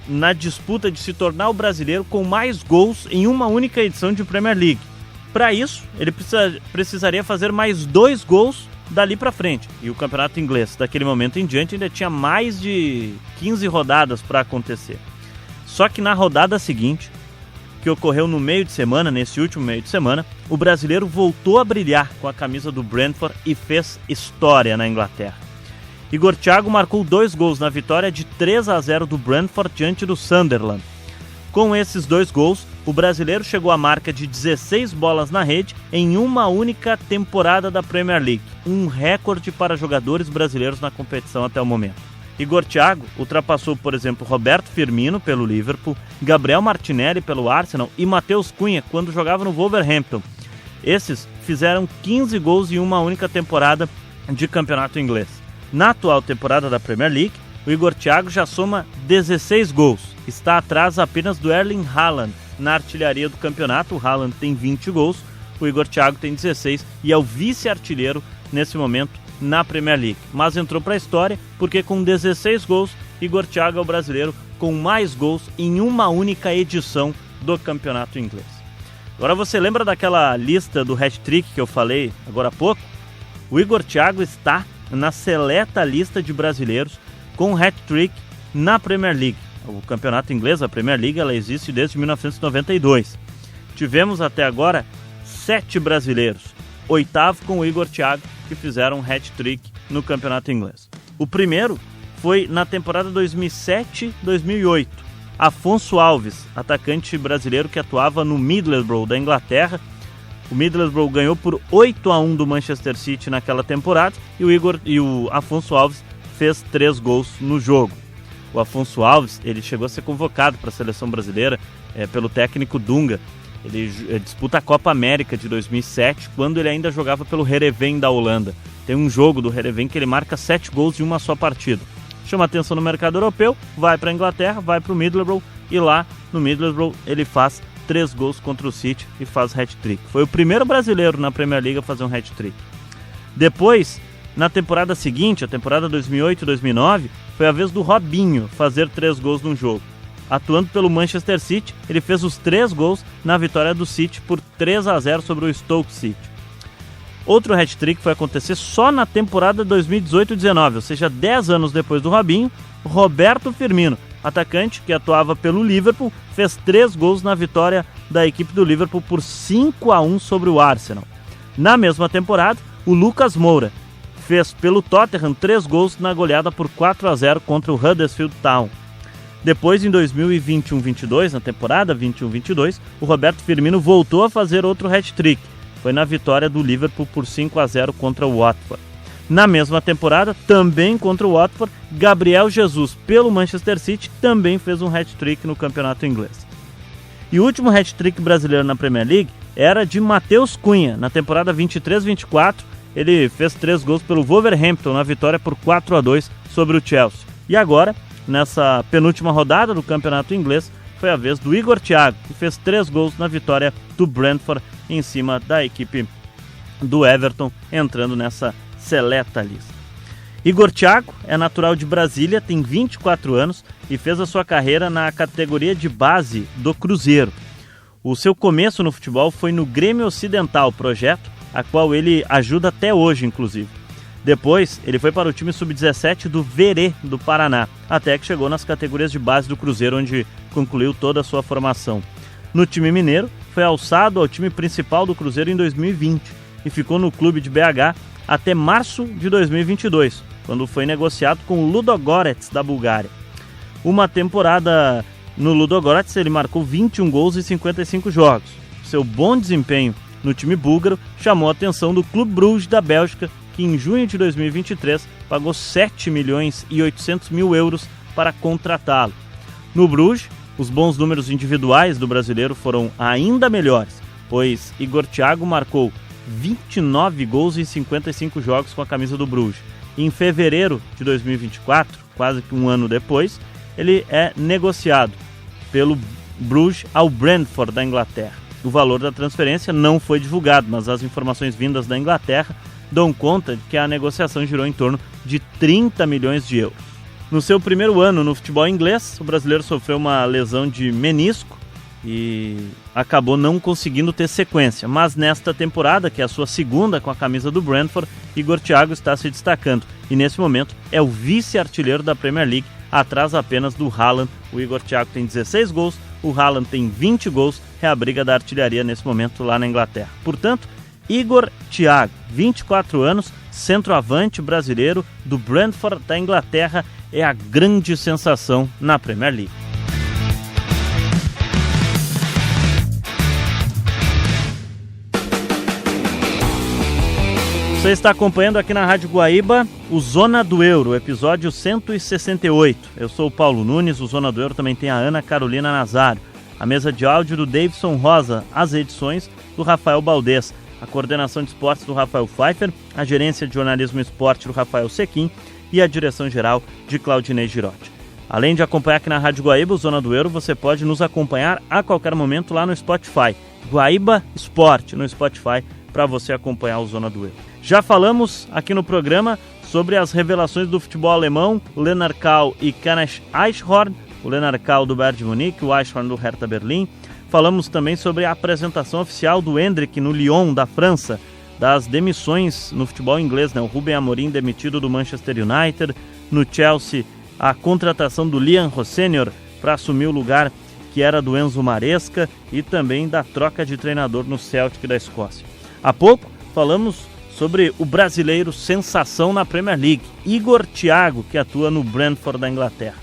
na disputa de se tornar o brasileiro com mais gols em uma única edição de Premier League. Para isso, ele precisaria fazer mais 2 gols dali para frente. E o campeonato inglês, daquele momento em diante, ainda tinha mais de 15 rodadas para acontecer. Só que na rodada seguinte, que ocorreu no meio de semana, nesse último meio de semana, o brasileiro voltou a brilhar com a camisa do Brentford e fez história na Inglaterra. Igor Thiago marcou 2 gols na vitória de 3-0 do Brentford diante do Sunderland. Com esses 2 gols, o brasileiro chegou à marca de 16 bolas na rede em uma única temporada da Premier League, um recorde para jogadores brasileiros na competição até o momento. Igor Thiago ultrapassou, por exemplo, Roberto Firmino pelo Liverpool, Gabriel Martinelli pelo Arsenal e Matheus Cunha quando jogava no Wolverhampton. Esses fizeram 15 gols em uma única temporada de campeonato inglês. Na atual temporada da Premier League, o Igor Thiago já soma 16 gols. Está atrás apenas do Erling Haaland na artilharia do campeonato. O Haaland tem 20 gols, o Igor Thiago tem 16 e é o vice-artilheiro nesse momento na Premier League. Mas entrou para a história porque com 16 gols, Igor Thiago é o brasileiro com mais gols em uma única edição do campeonato inglês. Agora você lembra daquela lista do hat-trick que eu falei agora há pouco? O Igor Thiago está na seleta lista de brasileiros com hat-trick na Premier League. O campeonato inglês, a Premier League, ela existe desde 1992. Tivemos até agora 7 brasileiros, 8º com o Igor Thiago, que fizeram um hat-trick no campeonato inglês. O primeiro foi na temporada 2007-2008. Afonso Alves, atacante brasileiro que atuava no Middlesbrough da Inglaterra. O Middlesbrough ganhou por 8-1 do Manchester City naquela temporada e o Afonso Alves fez 3 gols no jogo. O Afonso Alves, ele chegou a ser convocado para a seleção brasileira pelo técnico Dunga. Ele disputa a Copa América de 2007, quando ele ainda jogava pelo Heerenveen da Holanda. Tem um jogo do Heerenveen que ele marca 7 gols em uma só partida. Chama atenção no mercado europeu, vai para a Inglaterra, vai para o Middlesbrough, e lá no Middlesbrough ele faz 3 gols contra o City e faz hat-trick. Foi o primeiro brasileiro na Premier League a fazer um hat-trick. Depois, na temporada seguinte, a temporada 2008-2009, foi a vez do Robinho fazer 3 gols num jogo. Atuando pelo Manchester City, ele fez os 3 gols na vitória do City por 3-0 sobre o Stoke City. Outro hat-trick foi acontecer só na temporada 2018-19, ou seja, 10 anos depois do Robinho. Roberto Firmino, atacante que atuava pelo Liverpool, fez 3 gols na vitória da equipe do Liverpool por 5-1 sobre o Arsenal. Na mesma temporada, o Lucas Moura fez pelo Tottenham 3 gols na goleada por 4-0 contra o Huddersfield Town. Depois, em 2021-22, na temporada 21-22, o Roberto Firmino voltou a fazer outro hat-trick. Foi na vitória do Liverpool por 5-0 contra o Watford. Na mesma temporada, também contra o Watford, Gabriel Jesus, pelo Manchester City, também fez um hat-trick no campeonato inglês. E o último hat-trick brasileiro na Premier League era de Matheus Cunha. Na temporada 23-24, ele fez 3 gols pelo Wolverhampton na vitória por 4-2 sobre o Chelsea. E agora, nessa penúltima rodada do campeonato inglês, foi a vez do Igor Thiago, que fez 3 gols na vitória do Brentford em cima da equipe do Everton, entrando nessa seleta lista. Igor Thiago é natural de Brasília, tem 24 anos e fez a sua carreira na categoria de base do Cruzeiro. O seu começo no futebol foi no Grêmio Ocidental, projeto a qual ele ajuda até hoje, inclusive. Depois, ele foi para o time sub-17 do Verê, do Paraná, até que chegou nas categorias de base do Cruzeiro, onde concluiu toda a sua formação. No time mineiro, foi alçado ao time principal do Cruzeiro em 2020 e ficou no clube de BH até março de 2022, quando foi negociado com o Ludogorets da Bulgária. Uma temporada no Ludogorets, ele marcou 21 gols em 55 jogos. Seu bom desempenho no time búlgaro chamou a atenção do Clube Bruges da Bélgica, que em junho de 2023 pagou 7 milhões e 800 mil euros para contratá-lo. No Bruges, os bons números individuais do brasileiro foram ainda melhores, pois Igor Thiago marcou 29 gols em 55 jogos com a camisa do Bruges. Em fevereiro de 2024, quase que um ano depois, ele é negociado pelo Bruges ao Brentford da Inglaterra. O valor da transferência não foi divulgado, mas as informações vindas da Inglaterra dão conta de que a negociação girou em torno de 30 milhões de euros. No seu primeiro ano no futebol inglês, o brasileiro sofreu uma lesão de menisco e acabou não conseguindo ter sequência. Mas nesta temporada, que é a sua segunda com a camisa do Brentford, Igor Thiago está se destacando. E nesse momento é o vice-artilheiro da Premier League, atrás apenas do Haaland. O Igor Thiago tem 16 gols, o Haaland tem 20 gols, é a briga da artilharia nesse momento lá na Inglaterra. Portanto, Igor Thiago, 24 anos, centroavante brasileiro do Brentford da Inglaterra, é a grande sensação na Premier League. Você está acompanhando aqui na Rádio Guaíba o Zona do Euro, episódio 168. Eu sou o Paulo Nunes, o Zona do Euro também tem a Ana Carolina Nazário. A mesa de áudio do Davidson Rosa, as edições do Rafael Baldez, a coordenação de esportes do Rafael Pfeiffer, a gerência de jornalismo e esporte do Rafael Sequim e a direção-geral de Claudinei Girotti. Além de acompanhar aqui na Rádio Guaíba, o Zona do Euro, você pode nos acompanhar a qualquer momento lá no Spotify. Guaíba Esporte no Spotify, para você acompanhar o Zona do Euro. Já falamos aqui no programa sobre as revelações do futebol alemão, Lennart Kahl e Kenneth Eichhorn, o Lennart Kahl do Bayern de Munique, o Eichhorn do Hertha Berlim. Falamos também sobre a apresentação oficial do Endrick no Lyon, da França, das demissões no futebol inglês, né? O Ruben Amorim demitido do Manchester United, no Chelsea a contratação do Liam Rossenior para assumir o lugar que era do Enzo Maresca e também da troca de treinador no Celtic da Escócia. Há pouco falamos sobre o brasileiro sensação na Premier League, Igor Thiago, que atua no Brentford da Inglaterra.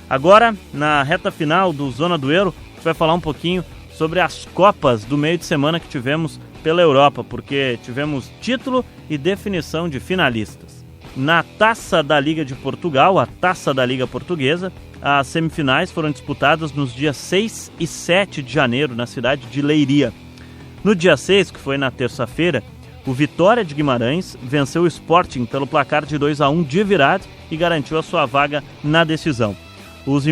Agora, na reta final do Zona do Euro, a gente vai falar um pouquinho sobre as Copas do meio de semana que tivemos pela Europa, porque tivemos título e definição de finalistas. Na Taça da Liga de Portugal, a Taça da Liga Portuguesa, as semifinais foram disputadas nos dias 6 e 7 de janeiro, na cidade de Leiria. No dia 6, que foi na terça-feira, o Vitória de Guimarães venceu o Sporting pelo placar de 2-1 de virada e garantiu a sua vaga na decisão. Os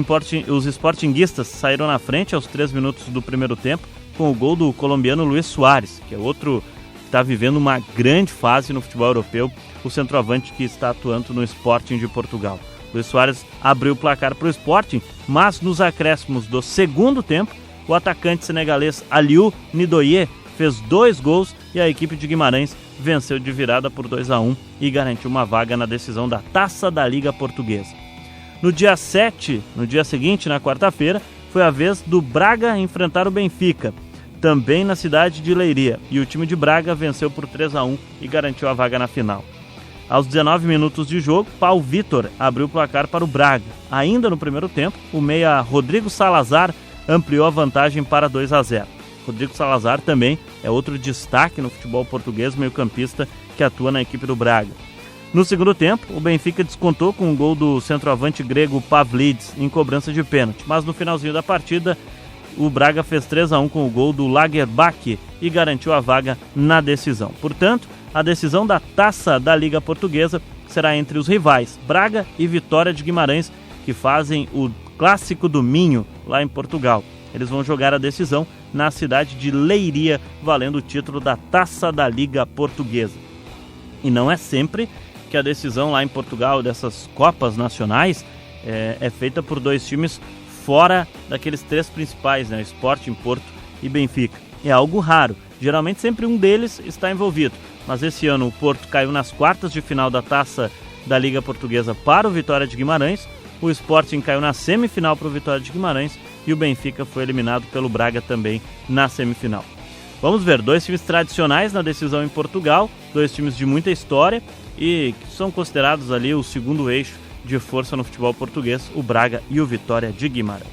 sportinguistas saíram na frente aos 3 minutos do primeiro tempo com o gol do colombiano Luis Suárez, que é outro que está vivendo uma grande fase no futebol europeu, o centroavante que está atuando no Sporting de Portugal. Luis Suárez abriu o placar para o Sporting, mas nos acréscimos do segundo tempo, o atacante senegalês Aliou Ndoye fez 2 gols e a equipe de Guimarães venceu de virada por 2-1 e garantiu uma vaga na decisão da Taça da Liga Portuguesa. No dia 7, no dia seguinte, na quarta-feira, foi a vez do Braga enfrentar o Benfica, também na cidade de Leiria, e o time de Braga venceu por 3-1 e garantiu a vaga na final. Aos 19 minutos de jogo, Paulo Vitor abriu o placar para o Braga. Ainda no primeiro tempo, o meia Rodrigo Salazar ampliou a vantagem para 2-0. Rodrigo Salazar também é outro destaque no futebol português, meio-campista que atua na equipe do Braga. No segundo tempo, o Benfica descontou com um gol do centroavante grego Pavlidis em cobrança de pênalti, mas no finalzinho da partida, o Braga fez 3-1 com o gol do Lagerbach e garantiu a vaga na decisão. Portanto, a decisão da Taça da Liga Portuguesa será entre os rivais Braga e Vitória de Guimarães, que fazem o Clássico do Minho lá em Portugal. Eles vão jogar a decisão na cidade de Leiria, valendo o título da Taça da Liga Portuguesa. E não é sempre que a decisão lá em Portugal dessas Copas Nacionais é feita por 2 times fora daqueles 3 principais, né? Sporting, Porto e Benfica. É algo raro, geralmente sempre um deles está envolvido, mas esse ano o Porto caiu nas quartas de final da Taça da Liga Portuguesa para o Vitória de Guimarães, o Sporting caiu na semifinal para o Vitória de Guimarães e o Benfica foi eliminado pelo Braga também na semifinal. Vamos ver, 2 times tradicionais na decisão em Portugal, 2 times de muita história e que são considerados ali o segundo eixo de força no futebol português, o Braga e o Vitória de Guimarães.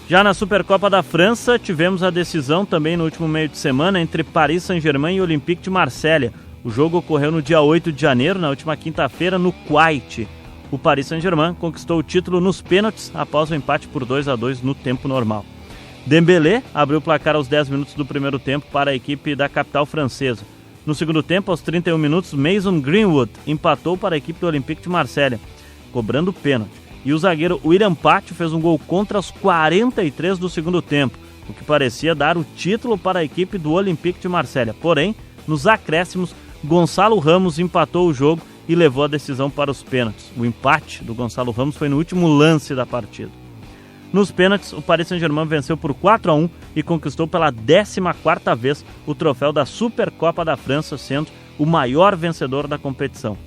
Já na Supercopa da França, tivemos a decisão também no último meio de semana entre Paris Saint-Germain e Olympique de Marselha. O jogo ocorreu no dia 8 de janeiro, na última quinta-feira, no Kuwait. O Paris Saint-Germain conquistou o título nos pênaltis após o empate por 2-2 no tempo normal. Dembélé abriu o placar aos 10 minutos do primeiro tempo para a equipe da capital francesa. No segundo tempo, aos 31 minutos, Mason Greenwood empatou para a equipe do Olympique de Marselha, cobrando pênalti. E o zagueiro William Pátio fez um gol contra aos 43 do segundo tempo, o que parecia dar o título para a equipe do Olympique de Marselha. Porém, nos acréscimos, Gonçalo Ramos empatou o jogo e levou a decisão para os pênaltis. O empate do Gonçalo Ramos foi no último lance da partida. Nos pênaltis, o Paris Saint-Germain venceu por 4-1 e conquistou pela 14ª vez o troféu da Supercopa da França, sendo o maior vencedor da competição.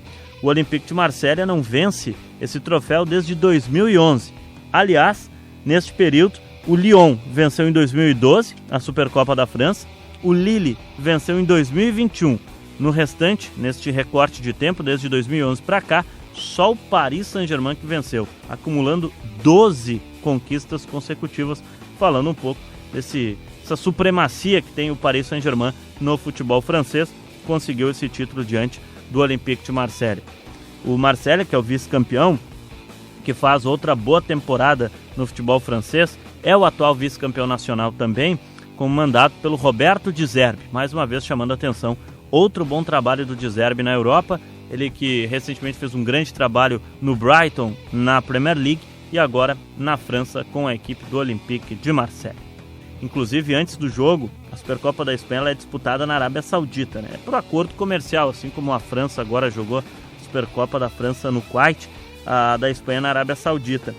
O Olympique de Marselha não vence esse troféu desde 2011. Aliás, neste período, o Lyon venceu em 2012 a Supercopa da França, o Lille venceu em 2021. No restante, neste recorte de tempo, desde 2011 para cá, só o Paris Saint-Germain que venceu, acumulando 12 conquistas consecutivas, falando um pouco dessa supremacia que tem o Paris Saint-Germain no futebol francês, conseguiu esse título diante do Olympique de Marselha. O Marselha, que é o vice-campeão, que faz outra boa temporada no futebol francês, é o atual vice-campeão nacional também, com mandato pelo Roberto De Zerbi, mais uma vez chamando a atenção. Outro bom trabalho do De Zerbi na Europa, ele que recentemente fez um grande trabalho no Brighton, na Premier League, e agora na França com a equipe do Olympique de Marselha. Inclusive, antes do jogo, a Supercopa da Espanha é disputada na Arábia Saudita, né? É por acordo comercial, assim como a França agora jogou a Supercopa da França no Kuwait, a da Espanha na Arábia Saudita.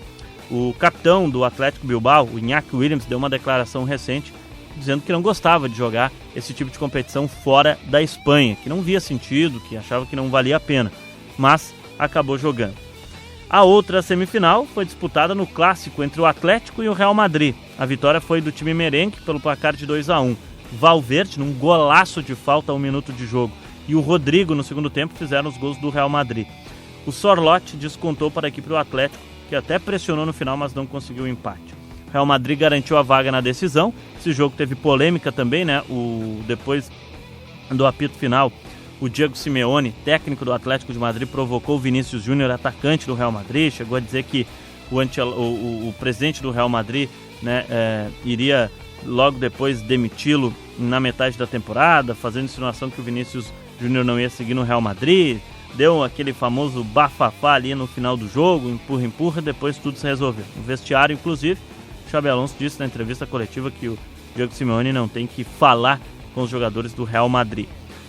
O capitão do Atlético Bilbao, o Iñaki Williams, deu uma declaração recente dizendo que não gostava de jogar esse tipo de competição fora da Espanha, que não via sentido, que achava que não valia a pena, mas acabou jogando. A outra semifinal foi disputada no clássico entre o Atlético e o Real Madrid. A vitória foi do time merengue pelo placar de 2-1. Valverde, num golaço de falta a 1 minuto de jogo, e o Rodrigo no segundo tempo fizeram os gols do Real Madrid. O Sorloth descontou para a equipe do Atlético, que até pressionou no final, mas não conseguiu o empate. O Real Madrid garantiu a vaga na decisão. Esse jogo teve polêmica também, né? Depois do apito final, o Diego Simeone, técnico do Atlético de Madrid, provocou o Vinícius Júnior, atacante do Real Madrid, chegou a dizer que o presidente do Real Madrid, né, iria logo depois demiti-lo na metade da temporada, fazendo insinuação que o Vinícius Júnior não ia seguir no Real Madrid. Deu aquele famoso bafafá ali no final do jogo, empurra, depois tudo se resolveu. No vestiário, inclusive, Xabi Alonso disse na entrevista coletiva que o Diego Simeone não tem que falar com os jogadores do Real Madrid.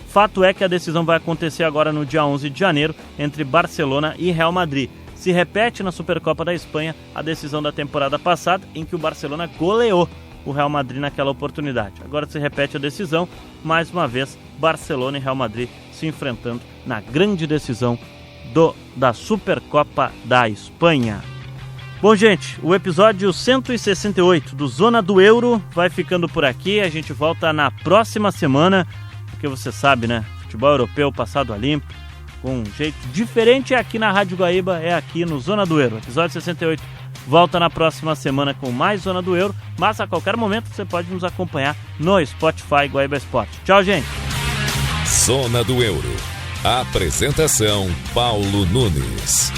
Fato é que a decisão vai acontecer agora no dia 11 de janeiro entre Barcelona e Real Madrid. Se repete na Supercopa da Espanha a decisão da temporada passada, em que o Barcelona goleou o Real Madrid naquela oportunidade. Agora se repete a decisão, mais uma vez, Barcelona e Real Madrid se enfrentando na grande decisão da Supercopa da Espanha. Bom, gente, o episódio 168 do Zona do Euro vai ficando por aqui. A gente volta na próxima semana, porque você sabe, né? Futebol europeu passado a limpo, com um jeito diferente aqui na Rádio Guaíba, é aqui no Zona do Euro. Episódio 68 volta na próxima semana com mais Zona do Euro, mas a qualquer momento você pode nos acompanhar no Spotify Guaíba Esporte. Tchau, gente! Zona do Euro. Apresentação Paulo Nunes.